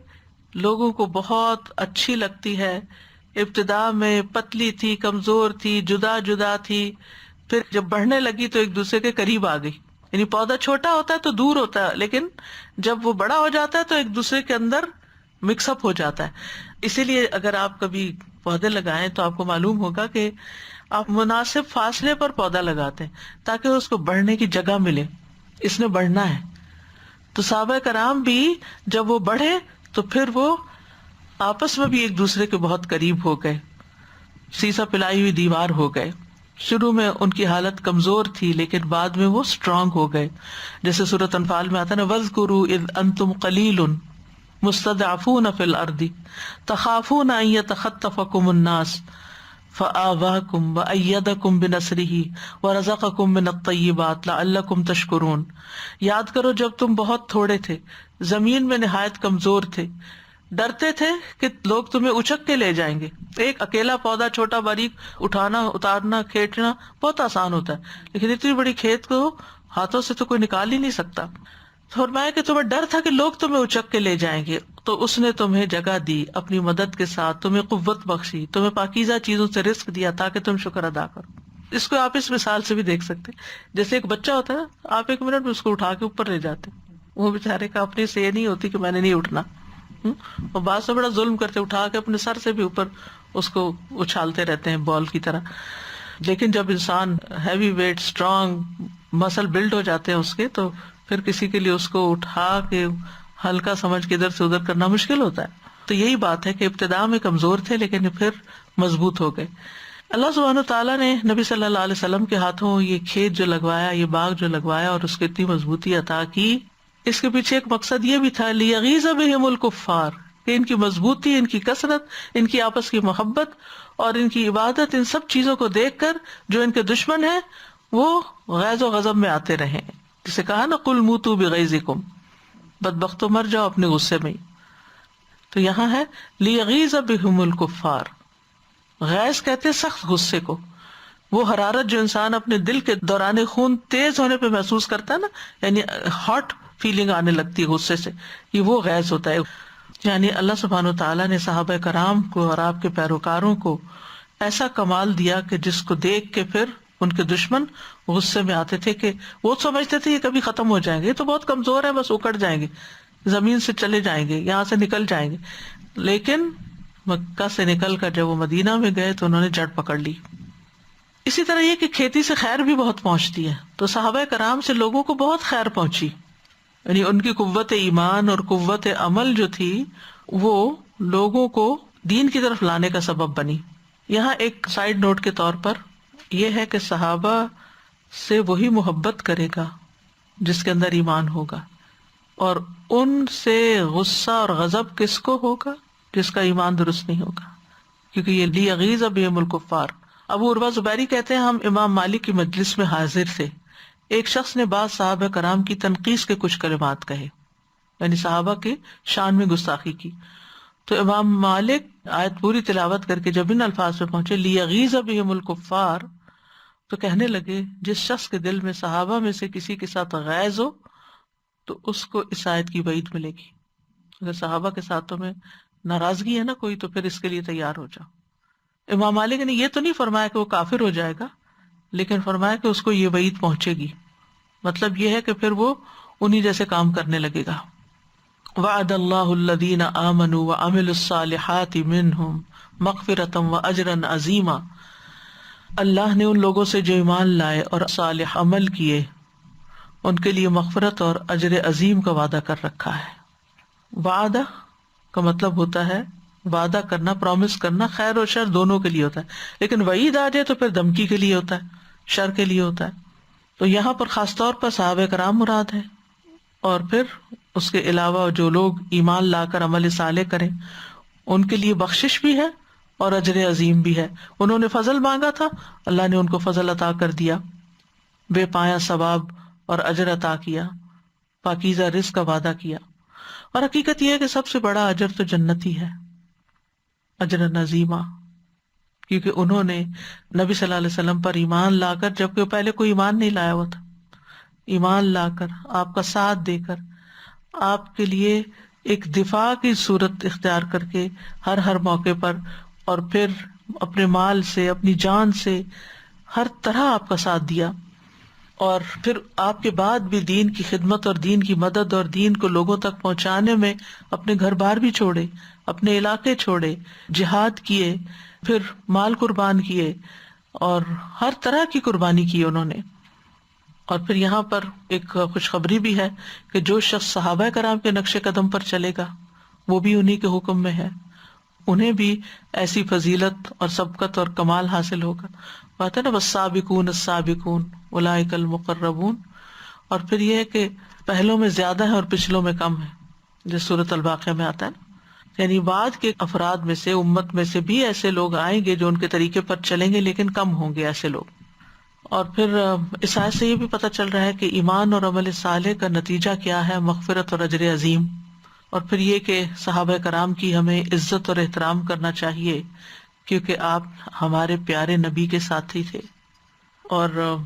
لوگوں کو بہت اچھی لگتی ہے. ابتدا میں پتلی تھی، کمزور تھی، جدا جدا تھی، پھر جب بڑھنے لگی تو ایک دوسرے کے قریب آ گئی. یعنی پودا چھوٹا ہوتا ہے تو دور ہوتا ہے، لیکن جب وہ بڑا ہو جاتا ہے تو ایک دوسرے کے اندر مکس اپ ہو جاتا ہے. اسی لیے اگر آپ کبھی پودے لگائیں تو آپ کو معلوم ہوگا کہ آپ مناسب فاصلے پر پودا لگاتے ہیں تاکہ اس کو بڑھنے کی جگہ ملے. اس نے بڑھنا ہے. تو صحابہ کرام بھی جب وہ بڑھے تو پھر وہ آپس میں بھی ایک دوسرے کے بہت قریب ہو گئے، سیسا پلائی ہوئی دیوار ہو گئے. شروع میں ان کی حالت کمزور تھی لیکن بعد میں وہ اسٹرانگ ہو گئے. جیسے سورۃ انفال میں آتا ہے نا، وَاذْكُرُوا إِذْ أَنْتُمْ قَلِيلٌ مُسْتَضْعَفُونَ فِي الْأَرْضِ تَخَافُونَ أَنْ يَتَخَطَّفَكُمُ النَّاسُ فَآوَاكُمْ وَأَيَّدَكُمْ بِنَصْرِهِ وَرَزَقَكُمْ مِنَ الطَّيِّبَاتِ لَعَلَّكُمْ تَشْكُرُونَ. یاد کرو جب تم بہت تھوڑے تھے، زمین میں نہایت کمزور تھے، ڈرتے تھے کہ لوگ تمہیں اچک کے لے جائیں گے. ایک اکیلا پودا چھوٹا باریک اٹھانا، اتارنا، کھینچنا بہت آسان ہوتا ہے، لیکن اتنی بڑی کھیت کو ہاتھوں سے تو کوئی نکال ہی نہیں سکتا. فرمایا کہ تمہیں ڈر تھا کہ لوگ تمہیں اچک کے لے جائیں گے، تو اس نے تمہیں جگہ دی اپنی مدد کے ساتھ، تمہیں قوت بخشی، تمہیں پاکیزہ چیزوں سے رزق دیا تاکہ تم شکر ادا کرو. اس کو آپ اس مثال سے بھی دیکھ سکتے، جیسے ایک بچہ ہوتا ہے نا، آپ 1 منٹ میں اس کو اٹھا کے اوپر لے جاتے، وہ بےچارے کا اپنے سے یہ نہیں ہوتی کہ میں نے نہیں اٹھنا، اور بعض سے بڑا ظلم کرتے، اٹھا کے اپنے سر سے بھی اوپر اس کو اچھالتے رہتے ہیں بال کی طرح. لیکن جب انسان ہیوی ویٹ، اسٹرانگ مسل بلڈ ہو جاتے ہیں اس کے، تو پھر کسی کے لیے اس کو اٹھا کے ہلکا سمجھ کے ادھر سے ادھر کرنا مشکل ہوتا ہے. تو یہی بات ہے کہ ابتدا میں کمزور تھے لیکن پھر مضبوط ہو گئے. اللہ سبحانہ تعالیٰ نے نبی صلی اللہ علیہ وسلم کے ہاتھوں یہ کھیت جو لگوایا، یہ باغ جو لگوایا اور اس کو اتنی مضبوطی عطا کی، اس کے پیچھے ایک مقصد یہ بھی تھا، لیغیظ بہم الکفار، کہ ان کی مضبوطی، ان کی کثرت، ان کی آپس کی محبت اور ان کی عبادت، ان سب چیزوں کو دیکھ کر جو ان کے دشمن ہیں وہ غیظ و غضب میں آتے رہیں. جسے کہا نا، قل موتوا بغیظکم، بدبختو مر جاؤ اپنے غصے میں. تو یہاں ہے لیغیظ بہم الکفار. غیظ کہتے سخت غصے کو، وہ حرارت جو انسان اپنے دل کے دوران خون تیز ہونے پہ محسوس کرتا ہے نا، یعنی ہاٹ فیلنگ آنے لگتی ہے غصے سے، یہ وہ غیظ ہوتا ہے. یعنی اللہ سبحانہ تعالیٰ نے صحابہ کرام کو اور آپ کے پیروکاروں کو ایسا کمال دیا کہ جس کو دیکھ کے پھر ان کے دشمن غصے میں آتے تھے کہ وہ سمجھتے تھے یہ کبھی ختم ہو جائیں گے، یہ تو بہت کمزور ہے، بس اکڑ جائیں گے، زمین سے چلے جائیں گے، یہاں سے نکل جائیں گے. لیکن مکہ سے نکل کر جب وہ مدینہ میں گئے تو انہوں نے جڑ پکڑ لی. اسی طرح یہ کہ کھیتی سے خیر بھی بہت پہنچتی ہے، تو صحابہ کرام سے لوگوں کو بہت خیر پہنچی، یعنی ان کی قوت ایمان اور قوت عمل جو تھی وہ لوگوں کو دین کی طرف لانے کا سبب بنی. یہاں ایک سائیڈ نوٹ کے طور پر یہ ہے کہ صحابہ سے وہی محبت کرے گا جس کے اندر ایمان ہوگا، اور ان سے غصہ اور غضب کس کو ہوگا؟ جس کا ایمان درست نہیں ہوگا، کیونکہ یہ لیغیظ بہم الکفار. ابو عروہ زبیری کہتے ہیں ہم امام مالک کی مجلس میں حاضر تھے، ایک شخص نے بعض صحابہ کرام کی تنقیص کے کچھ کلمات کہے، یعنی صحابہ کے شان میں گستاخی کی. تو امام مالک آیت پوری تلاوت کر کے جب ان الفاظ پہ پہنچے لیغیظ بہم الکفار، تو کہنے لگے جس شخص کے دل میں صحابہ میں سے کسی کے ساتھ غیظ ہو تو اس کو اس آیت کی وعید ملے گی. اگر صحابہ کے ساتھ تمہیں ناراضگی ہے نا کوئی، تو پھر اس کے لیے تیار ہو جاؤ. امام مالک نے یہ تو نہیں فرمایا کہ وہ کافر ہو جائے گا، لیکن فرمایا کہ اس کو یہ وعید پہنچے گی. مطلب یہ ہے کہ پھر وہ انہی جیسے کام کرنے لگے گا. وعد اللہ الذین آمنوا وعملوا الصالحات منہم مغفرۃ واجرا عظیما، اللہ نے ان لوگوں سے جو ایمان لائے اور صالح عمل کیے ان کے لیے مغفرت اور اجر عظیم کا وعدہ کر رکھا ہے. وعدہ کا مطلب ہوتا ہے وعدہ کرنا، پرومس کرنا، خیر اور شر دونوں کے لیے ہوتا ہے، لیکن وعید آ جائے تو پھر دھمکی کے لیے ہوتا ہے، شر کے لیے ہوتا ہے. تو یہاں پر خاص طور پر صحابہ کرام مراد ہے، اور پھر اس کے علاوہ جو لوگ ایمان لا کر عمل صالح کریں ان کے لیے بخشش بھی ہے اور اجر عظیم بھی ہے. انہوں نے فضل مانگا تھا، اللہ نے ان کو فضل عطا کر دیا، بے پایا ثواب اور اجر عطا کیا، پاکیزہ رزق کا وعدہ کیا. اور حقیقت یہ ہے کہ سب سے بڑا اجر تو جنت ہی ہے، اجر عظیمہ، کیونکہ انہوں نے نبی صلی اللہ علیہ وسلم پر ایمان لا کر، جبکہ پہلے کوئی ایمان نہیں لایا ہوا تھا، ایمان لا کر آپ کا ساتھ دے کر آپ کے لیے ایک دفاع کی صورت اختیار کر کے ہر موقع پر، اور پھر اپنے مال سے، اپنی جان سے، ہر طرح آپ کا ساتھ دیا. اور پھر آپ کے بعد بھی دین کی خدمت اور دین کی مدد اور دین کو لوگوں تک پہنچانے میں اپنے گھر بار بھی چھوڑے، اپنے علاقے چھوڑے، جہاد کیے، پھر مال قربان کیے، اور ہر طرح کی قربانی کی انہوں نے. اور پھر یہاں پر ایک خوشخبری بھی ہے کہ جو شخص صحابہ کرام کے نقش قدم پر چلے گا وہ بھی انہی کے حکم میں ہے، انہیں بھی ایسی فضیلت اور سبقت اور کمال حاصل ہوگا. بات ہے نا والسابقون السابقون اولئک المقربون. اور پھر یہ ہے کہ پہلوں میں زیادہ ہے اور پچھلوں میں کم ہے، جس سورۃ الواقعہ میں آتا ہے نا، یعنی بعد کے افراد میں سے، امت میں سے بھی ایسے لوگ آئیں گے جو ان کے طریقے پر چلیں گے، لیکن کم ہوں گے ایسے لوگ. اور پھر اس آیت سے یہ بھی پتہ چل رہا ہے کہ ایمان اور عمل صالح کا نتیجہ کیا ہے، مغفرت اور اجر عظیم. اور پھر یہ کہ صحابہ کرام کی ہمیں عزت اور احترام کرنا چاہیے، کیونکہ آپ ہمارے پیارے نبی کے ساتھی تھے. اور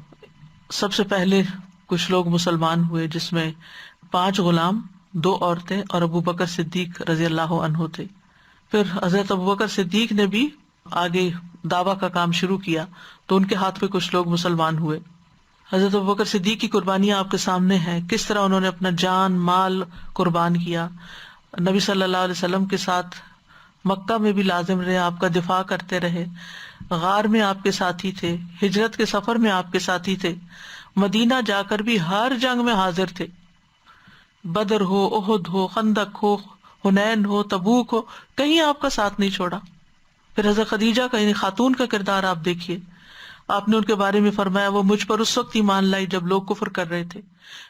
سب سے پہلے کچھ لوگ مسلمان ہوئے جس میں 5 غلام، 2 عورتیں اور ابو بکر صدیق رضی اللہ عنہ تھے. پھر حضرت ابو بکر صدیق نے بھی آگے دعویٰ کا کام شروع کیا تو ان کے ہاتھ پہ کچھ لوگ مسلمان ہوئے. حضرت ابو بکر صدیق کی قربانیاں آپ کے سامنے ہیں، کس طرح انہوں نے اپنا جان مال قربان کیا، نبی صلی اللہ علیہ وسلم کے ساتھ مکہ میں بھی لازم رہے، آپ کا دفاع کرتے رہے، غار میں آپ کے ساتھی تھے، ہجرت کے سفر میں آپ کے ساتھی تھے، مدینہ جا کر بھی ہر جنگ میں حاضر تھے، بدر ہو، احد ہو، خندق ہو، حنین ہو، تبوک ہو، کہیں آپ کا ساتھ نہیں چھوڑا. پھر حضرت خدیجہ کا، یعنی خاتون کا کردار آپ دیکھیے، آپ نے ان کے بارے میں فرمایا وہ مجھ پر اس وقت ایمان لائی جب لوگ کفر کر رہے تھے،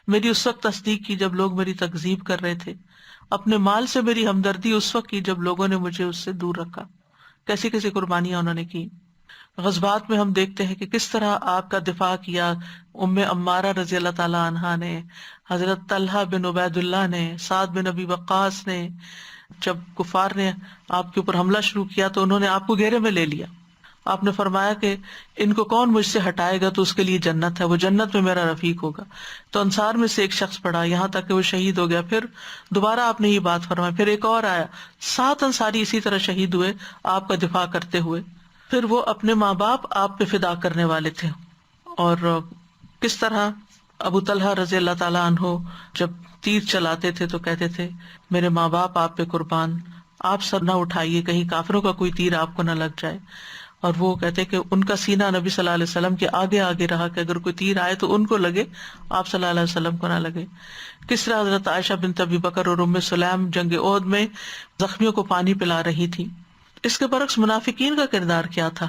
میری اس وقت تصدیق کی جب لوگ میری تکذیب کر رہے تھے، اپنے مال سے میری ہمدردی اس وقت کی جب لوگوں نے مجھے اس سے دور رکھا. کیسی کیسی قربانیاں انہوں نے کی. غزوات میں ہم دیکھتے ہیں کہ کس طرح آپ کا دفاع کیا ام عمارہ رضی اللہ تعالی عنہا نے، حضرت طلحہ بن عبید اللہ نے، سعد بن ابی وقاص نے. جب کفار نے آپ کے اوپر حملہ شروع کیا تو انہوں نے آپ کو گھیرے میں لے لیا، آپ نے فرمایا کہ ان کو کون مجھ سے ہٹائے گا تو اس کے لیے جنت ہے، وہ جنت میں میرا رفیق ہوگا. تو انصار میں سے ایک شخص پڑا یہاں تک کہ وہ شہید ہو گیا. پھر دوبارہ آپ نے یہ بات فرمائی. پھر ایک اور آیا، 7 انصاری اسی طرح شہید ہوئے آپ کا دفاع کرتے ہوئے. پھر وہ اپنے ماں باپ آپ پہ فدا کرنے والے تھے. اور کس طرح ابو طلحہ رضی اللہ تعالیٰ عنہ جب تیر چلاتے تھے تو کہتے تھے میرے ماں باپ آپ پہ قربان، آپ سر نہ اٹھائیے کہیں کافروں کا کوئی تیر آپ کو نہ لگ جائے. اور وہ کہتے کہ ان کا سینہ نبی صلی اللہ علیہ وسلم کے آگے آگے رہا کہ اگر کوئی تیر آئے تو ان کو لگے، آپ صلی اللہ علیہ وسلم کو نہ لگے. کس طرح حضرت عائشہ بنت ابی بکر اور ام سلیم جنگ احد میں زخمیوں کو پانی پلا رہی تھی. اس کے برعکس منافقین کا کردار کیا تھا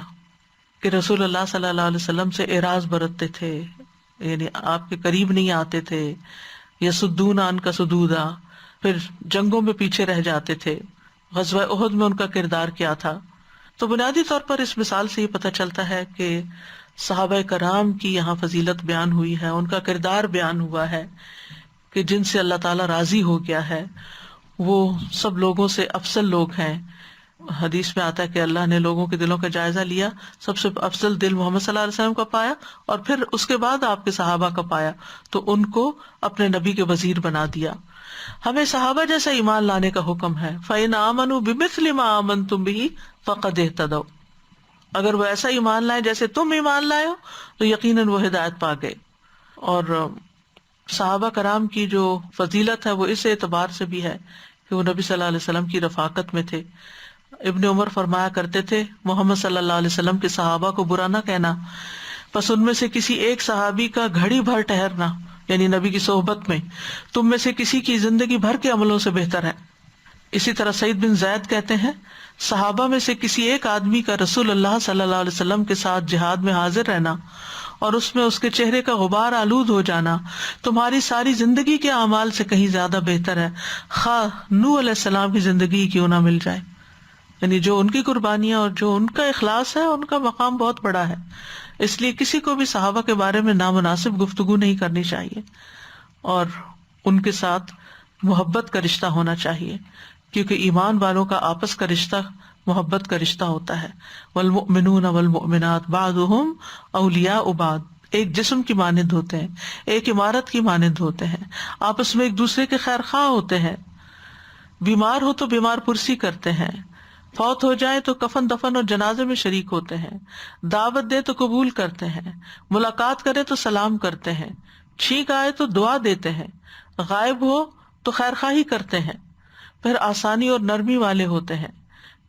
کہ رسول اللہ صلی اللہ علیہ وسلم سے اعراض برتتے تھے، یعنی آپ کے قریب نہیں آتے تھے. یصدون عنک صدودا، پھر جنگوں میں پیچھے رہ جاتے تھے. غزوہ احد میں ان کا کردار کیا تھا. تو بنیادی طور پر اس مثال سے یہ پتہ چلتا ہے کہ صحابہ کرام کی یہاں فضیلت بیان ہوئی ہے، ان کا کردار بیان ہوا ہے کہ جن سے اللہ تعالیٰ راضی ہو گیا ہے وہ سب لوگوں سے افضل لوگ ہیں. حدیث میں آتا ہے کہ اللہ نے لوگوں کے دلوں کا جائزہ لیا، سب سے افضل دل محمد صلی اللہ علیہ وسلم کا پایا اور پھر اس کے بعد آپ کے صحابہ کا پایا تو ان کو اپنے نبی کے وزیر بنا دیا. ہمیں صحابہ جیسا ایمان لانے کا حکم ہے. فَإِنْ آمَنُوا بِمِثْلِ مَا آمَنْتُمْ بِهِ فَقَدْ اهْتَدَوْا، اگر وہ ایسا ایمان لائے جیسے تم ایمان لائے ہو تو یقیناً وہ ہدایت پا گئے. اور صحابہ کرام کی جو فضیلت ہے وہ اس اعتبار سے بھی ہے کہ وہ نبی صلی اللہ علیہ وسلم کی رفاقت میں تھے. ابن عمر فرمایا کرتے تھے محمد صلی اللہ علیہ وسلم کے صحابہ کو برا نہ کہنا، پس ان میں سے کسی ایک صحابی کا گھڑی بھر ٹھہرنا یعنی نبی کی صحبت میں تم میں سے کسی کی زندگی بھر کے عملوں سے بہتر ہے. اسی طرح سعید بن زید کہتے ہیں صحابہ میں سے کسی ایک آدمی کا رسول اللہ صلی اللہ علیہ وسلم کے ساتھ جہاد میں حاضر رہنا اور اس میں اس کے چہرے کا غبار آلود ہو جانا تمہاری ساری زندگی کے اعمال سے کہیں زیادہ بہتر ہے، خواہ نوح علیہ السلام کی زندگی کیوں نہ مل جائے. یعنی جو ان کی قربانیاں اور جو ان کا اخلاص ہے ان کا مقام بہت بڑا ہے. اس لیے کسی کو بھی صحابہ کے بارے میں نامناسب گفتگو نہیں کرنی چاہیے اور ان کے ساتھ محبت کا رشتہ ہونا چاہیے، کیونکہ ایمان والوں کا آپس کا رشتہ محبت کا رشتہ ہوتا ہے. والمؤمنون والمؤمنات بعضهم اولیاء بعض، ایک جسم کی مانند ہوتے ہیں، ایک عمارت کی مانند ہوتے ہیں، آپس میں ایک دوسرے کے خیر خواہ ہوتے ہیں. بیمار ہو تو بیمار پرسی کرتے ہیں، فوت ہو جائے تو کفن دفن اور جنازے میں شریک ہوتے ہیں، دعوت دے تو قبول کرتے ہیں، ملاقات کرے تو سلام کرتے ہیں، چھینک آئے تو دعا دیتے ہیں، غائب ہو تو خیر خواہی کرتے ہیں، پھر آسانی اور نرمی والے ہوتے ہیں،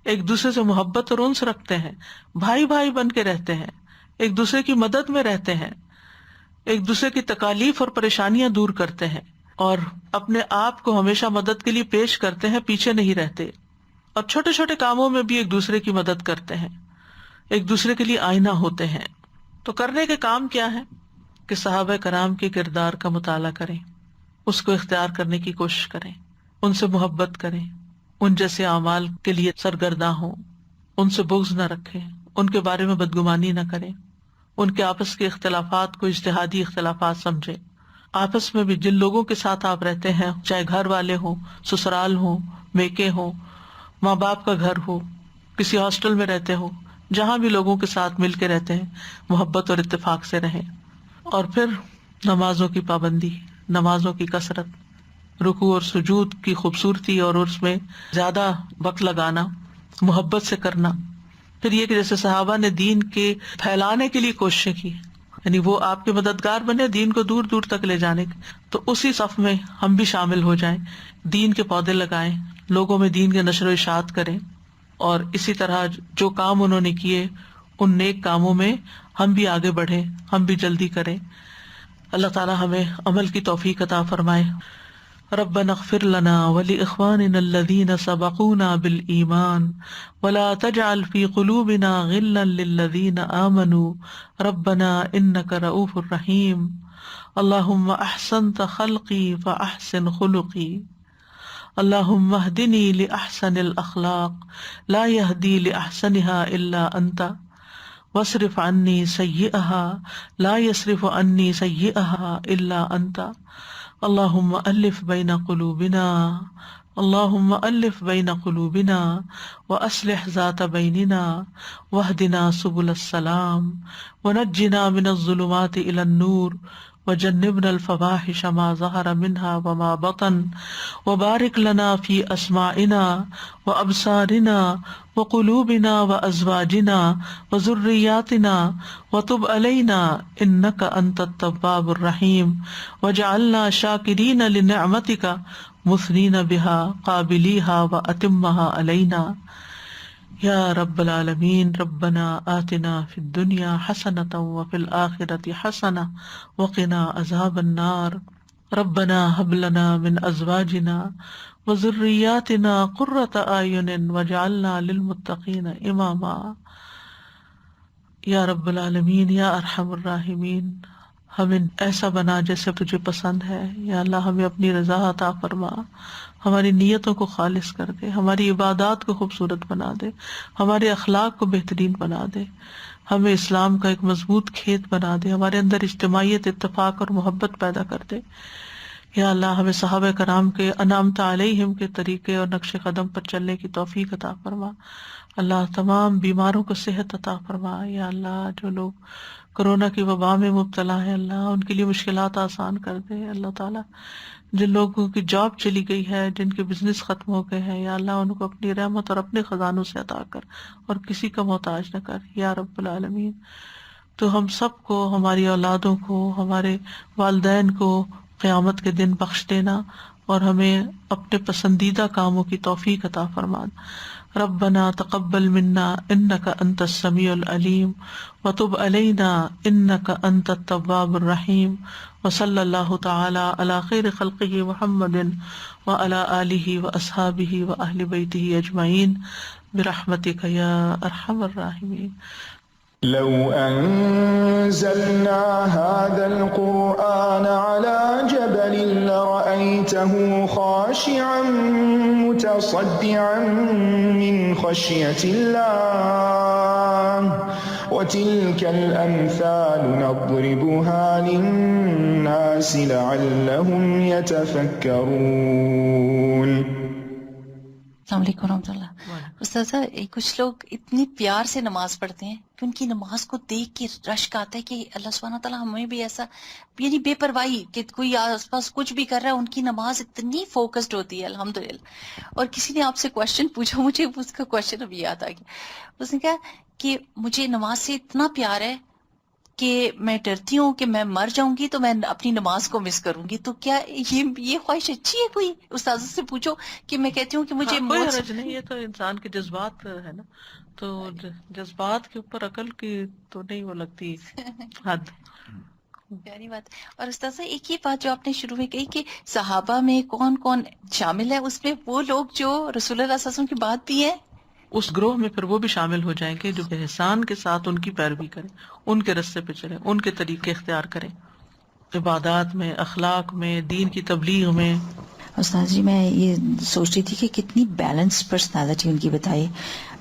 ایک دوسرے سے محبت اور انس رکھتے ہیں، بھائی بھائی بن کے رہتے ہیں، ایک دوسرے کی مدد میں رہتے ہیں، ایک دوسرے کی تکالیف اور پریشانیاں دور کرتے ہیں اور اپنے آپ کو ہمیشہ مدد کے لیے پیش کرتے ہیں، پیچھے نہیں رہتے. اور چھوٹے چھوٹے کاموں میں بھی ایک دوسرے کی مدد کرتے ہیں، ایک دوسرے کے لیے آئینہ ہوتے ہیں. تو کرنے کے کام کیا ہے کہ صحابہ کرام کے کردار کا مطالعہ کریں، اس کو اختیار کرنے کی کوشش کریں، ان سے محبت کریں، ان جیسے اعمال کے لیے سرگرداں ہوں، ان سے بغض نہ رکھیں، ان کے بارے میں بدگمانی نہ کریں، ان کے آپس کے اختلافات کو اجتہادی اختلافات سمجھیں. آپس میں بھی جن لوگوں کے ساتھ آپ رہتے ہیں، چاہے گھر والے ہوں، سسرال ہوں، میکے ہوں، ماں باپ کا گھر ہو، کسی ہاسٹل میں رہتے ہو، جہاں بھی لوگوں کے ساتھ مل کے رہتے ہیں محبت اور اتفاق سے رہیں. اور پھر نمازوں کی پابندی، نمازوں کی کثرت، رکوع اور سجود کی خوبصورتی اور اس میں زیادہ وقت لگانا، محبت سے کرنا. پھر یہ کہ جیسے صحابہ نے دین کے پھیلانے کے لیے کوششیں کی، یعنی وہ آپ کے مددگار بنے دین کو دور دور تک لے جانے کے، تو اسی صف میں ہم بھی شامل ہو جائیں، دین کے پودے لگائیں، لوگوں میں دین کے نشر و اشاعت کریں. اور اسی طرح جو کام انہوں نے کیے ان نیک کاموں میں ہم بھی آگے بڑھیں، ہم بھی جلدی کریں. اللہ تعالی ہمیں عمل کی توفیق عطا فرمائے. ربنا اغفر لنا ولاخواننا الذين سبقونا بالایمان ولا تجعل في قلوبنا غلا للذين آمنوا ربنا انك رؤوف رحيم. اللهم احسنت خلقي فاحسن خلقي. اللهم اهدني لاحسن الاخلاق لا يهدي لاحسنها الا انت واصرف عني سيئها لا يصرف عني سيئها الا انت. اللهم الف بين قلوبنا اللهم ألف بين قلوبنا وأصلح ذات بيننا واهدنا سبل السلام ونجنا من الظلمات إلى النور وجنبنا الفواحش ما ظهر منها وما بطن وبارك لنا في أسماعنا وأبصارنا وقلوبنا وأزواجنا وذرياتنا وتب علينا إنك أنت التواب الرحيم واجعلنا شاكرين لنعمتك مثنين بها قابليها وأتمها علينا یا رب العالمین. ربنا آتنا فی الدنیا حسنۃ وفی الآخرۃ حسنۃ وقنا عذاب النار. ربنا هب لنا من ازواجنا وذریاتنا قرۃ اعین واجعلنا للمتقین اماما. یا رب العالمین، یا ارحم الراحمین، ہمیں ایسا بنا جیسے تجھے پسند ہے. یا اللہ ہمیں اپنی رضا عطا فرما، ہماری نیتوں کو خالص کر دے، ہماری عبادات کو خوبصورت بنا دے، ہمارے اخلاق کو بہترین بنا دے، ہمیں اسلام کا ایک مضبوط کھیت بنا دے، ہمارے اندر اجتماعیت، اتفاق اور محبت پیدا کر دے. یا اللہ ہمیں صحابہ کرام کے انعمت علیہم کے طریقے اور نقش قدم پر چلنے کی توفیق عطا فرما. اللہ تمام بیماروں کو صحت عطا فرما. یا اللہ جو لوگ کرونا کی وبا میں مبتلا ہے، اللہ ان کے لیے مشکلات آسان کر دے. اللہ تعالیٰ جن لوگوں کی جاب چلی گئی ہے، جن کے بزنس ختم ہو گئے ہیں، یا اللہ ان کو اپنی رحمت اور اپنے خزانوں سے عطا کر اور کسی کا محتاج نہ کر یا رب العالمین. تو ہم سب کو، ہماری اولادوں کو، ہمارے والدین کو قیامت کے دن بخش دینا اور ہمیں اپنے پسندیدہ کاموں کی توفیق عطا فرما. ربنا تقبل منا انک انت السمیع العلیم وتب علینا انک انت التواب الرحیم. وصلی اللہ تعالی علی خیر خلقہ محمد وعلی آلہ واصحابہ واہل بیتہ اجمعین برحمتک یا ارحم الراحمین. لو أنزلنا هذا القرآن على جبل لرأيته خاشعا متصدعا من خشية الله وتلك الأمثال نضربها للناس لعلهم يتفكرون. السلام علیکم ورحمۃ اللہ. استاذہ کچھ لوگ اتنی پیار سے نماز پڑھتے ہیں کہ ان کی نماز کو دیکھ کے رشک آتا ہے کہ اللہ سبحانہ تعالیٰ ہمیں بھی ایسا، یعنی بے پرواہی کہ کوئی آس پاس کچھ بھی کر رہا ہے، ان کی نماز اتنی فوکسڈ ہوتی ہے الحمدللہ. اور کسی نے آپ سے کوشچن پوچھا، مجھے اس کا کوشچن ابھی یاد آ گیا. اس نے کہا کہ مجھے نماز سے اتنا پیار ہے کہ میں ڈرتی ہوں کہ میں مر جاؤں گی تو میں اپنی نماز کو مس کروں گی. تو کیا یہ خواہش اچھی ہے؟ کوئی استاذ سے پوچھو کہ میں کہتی ہوں کہ مجھے کوئی حرج نہیں، یہ تو انسان کے جذبات ہے نا، تو جذبات کے اوپر عقل کی تو نہیں وہ لگتی حد. پیاری بات. اور استاذہ ایک یہ بات جو آپ نے شروع میں کہی کہ صحابہ میں کون کون شامل ہے، اس میں وہ لوگ جو رسول اللہ صلی اللہ علیہ وسلم کی بات بھی ہے، اس گروہ میں پھر وہ بھی شامل ہو جائیں گے جو احسان کے ساتھ ان کی پیروی کریں، ان کے رستے پہ چلیں، ان کے طریقے اختیار کریں، عبادات میں، اخلاق میں، دین کی تبلیغ میں. استاد جی میں یہ سوچ رہی تھی کہ کتنی بیلنس پرسنالٹی ان کی بتائی.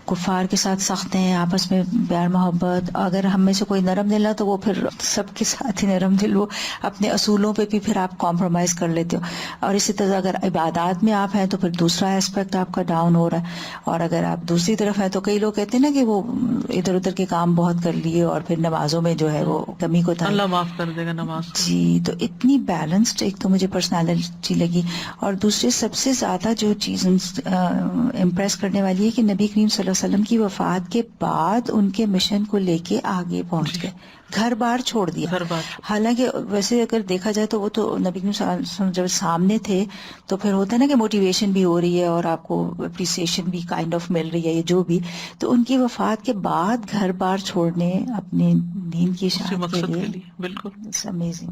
کفار کے ساتھ سخت ہیں، آپس میں پیار محبت. اگر ہم میں سے کوئی نرم دل ہے تو وہ پھر سب کے ساتھ ہی نرم دل، وہ اپنے اصولوں پہ بھی پھر آپ کمپرومائز کر لیتے ہو. اور اسی طرح اگر عبادات میں آپ ہیں تو پھر دوسرا اسپیکٹ آپ کا ڈاؤن ہو رہا ہے. اور اگر آپ دوسری طرف ہیں تو کئی لوگ کہتے ہیں نا کہ وہ ادھر ادھر کے کام بہت کر لیے اور پھر نمازوں میں جو ہے وہ کمی کو تھا. اللہ معاف کر دے گا نماز. جی تو اتنی بیلنسڈ ایک تو مجھے پرسنالٹی لگی. اور دوسری سب سے زیادہ جو چیز امپریس کرنے والی ہے کہ نبی کریم صلی اللہ علیہ وسلم کی وفات کے بعد ان کے مشن کو لے کے آگے پہنچ گئے، گھر بار چھوڑ دیا. حالانکہ ویسے اگر دیکھا جائے تو وہ تو نبی کریم صلی اللہ علیہ وسلم جب سامنے تھے تو پھر ہوتا ہے نا کہ موٹیویشن بھی ہو رہی ہے اور آپ کو اپریسیشن بھی کائنڈ آف مل رہی ہے، یہ جو بھی. تو ان کی وفات کے بعد گھر بار چھوڑنے اپنے دین کی اشاعت کے لیے، بالکل امیزنگ.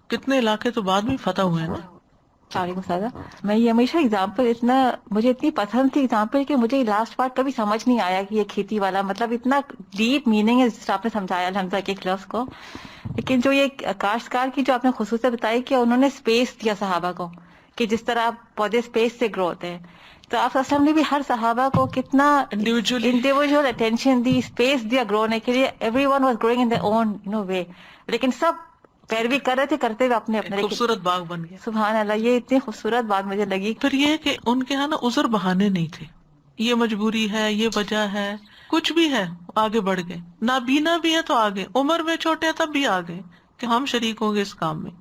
کتنے علاقے تو بعد میں فتح ہوئے ہیں نا. میں یہ ہمیشہ اگزامپل مجھے اتنی پسند تھی اگزامپل کہ مجھے لاسٹ پارٹ کبھی سمجھ نہیں آیا کہ یہ کھیتی والا مطلب اتنا ڈیپ میننگ ہے جس آپ نے سمجھایا الحمزہ کے ایک لفظ کو. لیکن جو یہ کاشتکار کی جو آپ نے خصوصیت بتائی کہ انہوں نے اسپیس دیا صحابہ کو، کہ جس طرح پودے اسپیس سے گرو ہوتے ہیں، تو آپ صلی اللہ علیہ وسلم نے بھی ہر صحابہ کو کتنا انڈیویجول اٹینشن دی، اسپیس دیا گرو ہونے کے لیے. Every one was growing in their own way, لیکن سب پیروی کر رہے تھے، کرتے ہوئے اپنے اپنے خوبصورت باغ بن گیا. سبحان اللہ، یہ اتنی خوبصورت بات مجھے لگی. پھر یہ کہ ان کے ہاں نا عذر بہانے نہیں تھے، یہ مجبوری ہے، یہ وجہ ہے، کچھ بھی ہے، آگے بڑھ گئے. نابینا بھی ہے تو آگے، عمر میں چھوٹے ہیں تب بھی آگے کہ ہم شریک ہوں گے اس کام میں.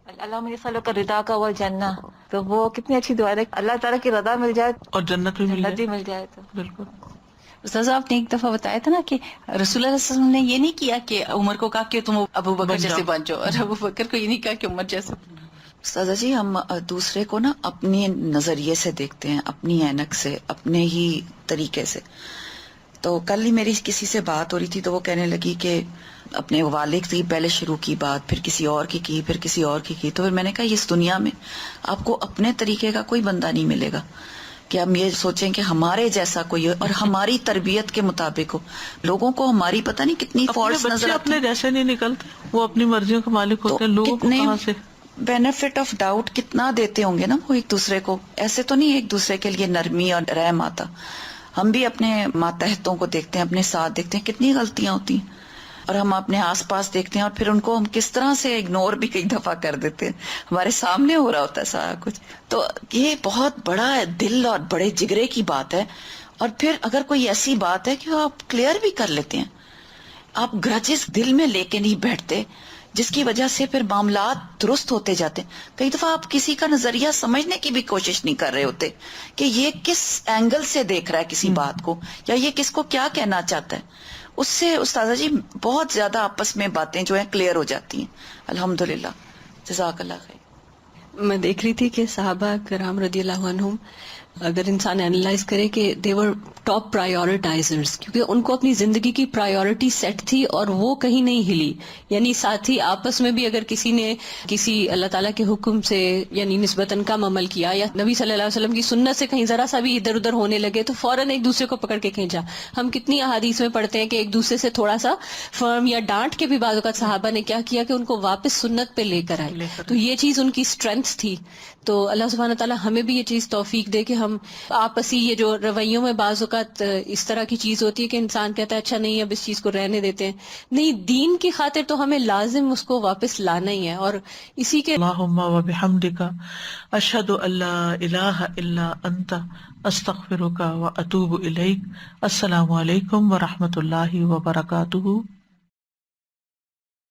اللہم یسألک رضا کا والجنہ، تو وہ کتنی اچھی دعا ہے، اللہ تعالیٰ کی رضا مل جائے اور جنت بھی مل جنت بھی جائے. مل جائے. تو بالکل. استاذ آپ نے ایک دفعہ بتایا تھا نا کہ رسول اللہ صلی اللہ علیہ وسلم نے یہ نہیں کیا کہ عمر کو کہا کہ تم ابو بکر بن جاؤ. جیسے بن جاؤ، اور ابو بکر کو یہ نہیں کہا کہ عمر جیسے. استاذہ جی، ہم دوسرے کو نا اپنے نظریے سے دیکھتے ہیں، اپنی اینک سے، اپنے ہی طریقے سے. تو کل ہی میری کسی سے بات ہو رہی تھی تو وہ کہنے لگی کہ اپنے والد کی پہلے شروع کی بات، پھر کسی اور کی پھر کسی اور کی. تو پھر میں نے کہا اس دنیا میں آپ کو اپنے طریقے کا کوئی بندہ نہیں ملے گا کہ ہم یہ سوچیں کہ ہمارے جیسا کوئی اور ہماری تربیت کے مطابق ہو. لوگوں کو ہماری پتہ نہیں کتنی فالس نظر آتی اپنے جیسے نہیں نکلتے، وہ اپنی مرضیوں کے مالک ہوتے ہیں. لوگوں کو کتنے کہاں سے بینیفٹ آف ڈاؤٹ کتنا دیتے ہوں گے نا وہ ایک دوسرے کو. ایسے تو نہیں ایک دوسرے کے لیے نرمی اور رحم آتا. ہم بھی اپنے ماتحتوں کو دیکھتے ہیں، اپنے ساتھ دیکھتے ہیں، کتنی غلطیاں ہوتی ہیں، اور ہم اپنے آس پاس دیکھتے ہیں اور پھر ان کو ہم کس طرح سے اگنور بھی کئی دفعہ کر دیتے ہیں. ہمارے سامنے ہو رہا ہوتا ہے سارا کچھ. تو یہ بہت بڑا دل اور بڑے جگرے کی بات ہے. اور پھر اگر کوئی ایسی بات ہے کہ وہ آپ کلیئر بھی کر لیتے ہیں، آپ گرجز دل میں لے کے نہیں بیٹھتے جس کی وجہ سے پھر معاملات درست ہوتے جاتے ہیں. کئی دفعہ آپ کسی کا نظریہ سمجھنے کی بھی کوشش نہیں کر رہے ہوتے کہ یہ کس اینگل سے دیکھ رہا ہے کسی بات کو، یا یہ کس کو کیا کہنا چاہتا ہے. اس سے استاذہ جی بہت زیادہ آپس میں باتیں جو ہیں کلیئر ہو جاتی ہیں. الحمدللہ، جزاک اللہ خیر. میں دیکھ رہی تھی کہ صحابہ کرام رضی اللہ عنہم، اگر انسان اینالائز کرے کہ دے ور ٹاپ پرائیورٹائزرز، کیونکہ ان کو اپنی زندگی کی پرائیورٹی سیٹ تھی اور وہ کہیں نہیں ہلی. یعنی ساتھ ہی آپس میں بھی اگر کسی نے کسی اللہ تعالیٰ کے حکم سے یعنی نسبتاً کم عمل کیا، یا نبی صلی اللہ علیہ وسلم کی سنت سے کہیں ذرا سا بھی ادھر ادھر ہونے لگے تو فوراً ایک دوسرے کو پکڑ کے کھینچا. ہم کتنی احادیث میں پڑھتے ہیں کہ ایک دوسرے سے تھوڑا سا فرم یا ڈانٹ کے بھی بعض اوقات صحابہ نے کیا کیا کہ ان کو واپس سنت پہ لے کر آئے. تو یہ چیز ان کی اسٹرینتھ تھی. تو اللہ سبحانہ تعالیٰ ہمیں بھی یہ چیز توفیق دے کہ ہم آپسی یہ جو رویوں میں بعض اوقات اس طرح کی چیز ہوتی ہے کہ انسان کہتا ہے اچھا نہیں اب اس چیز کو رہنے دیتے ہیں، نہیں، دین کی خاطر تو ہمیں لازم اس کو واپس لانا ہی ہے. اور اسی کے اللہم و بحمدک اشہد ان لا الہ الا انت استغفرک و اتوب الیک. السلام علیکم و رحمۃ اللہ وبرکاتہ.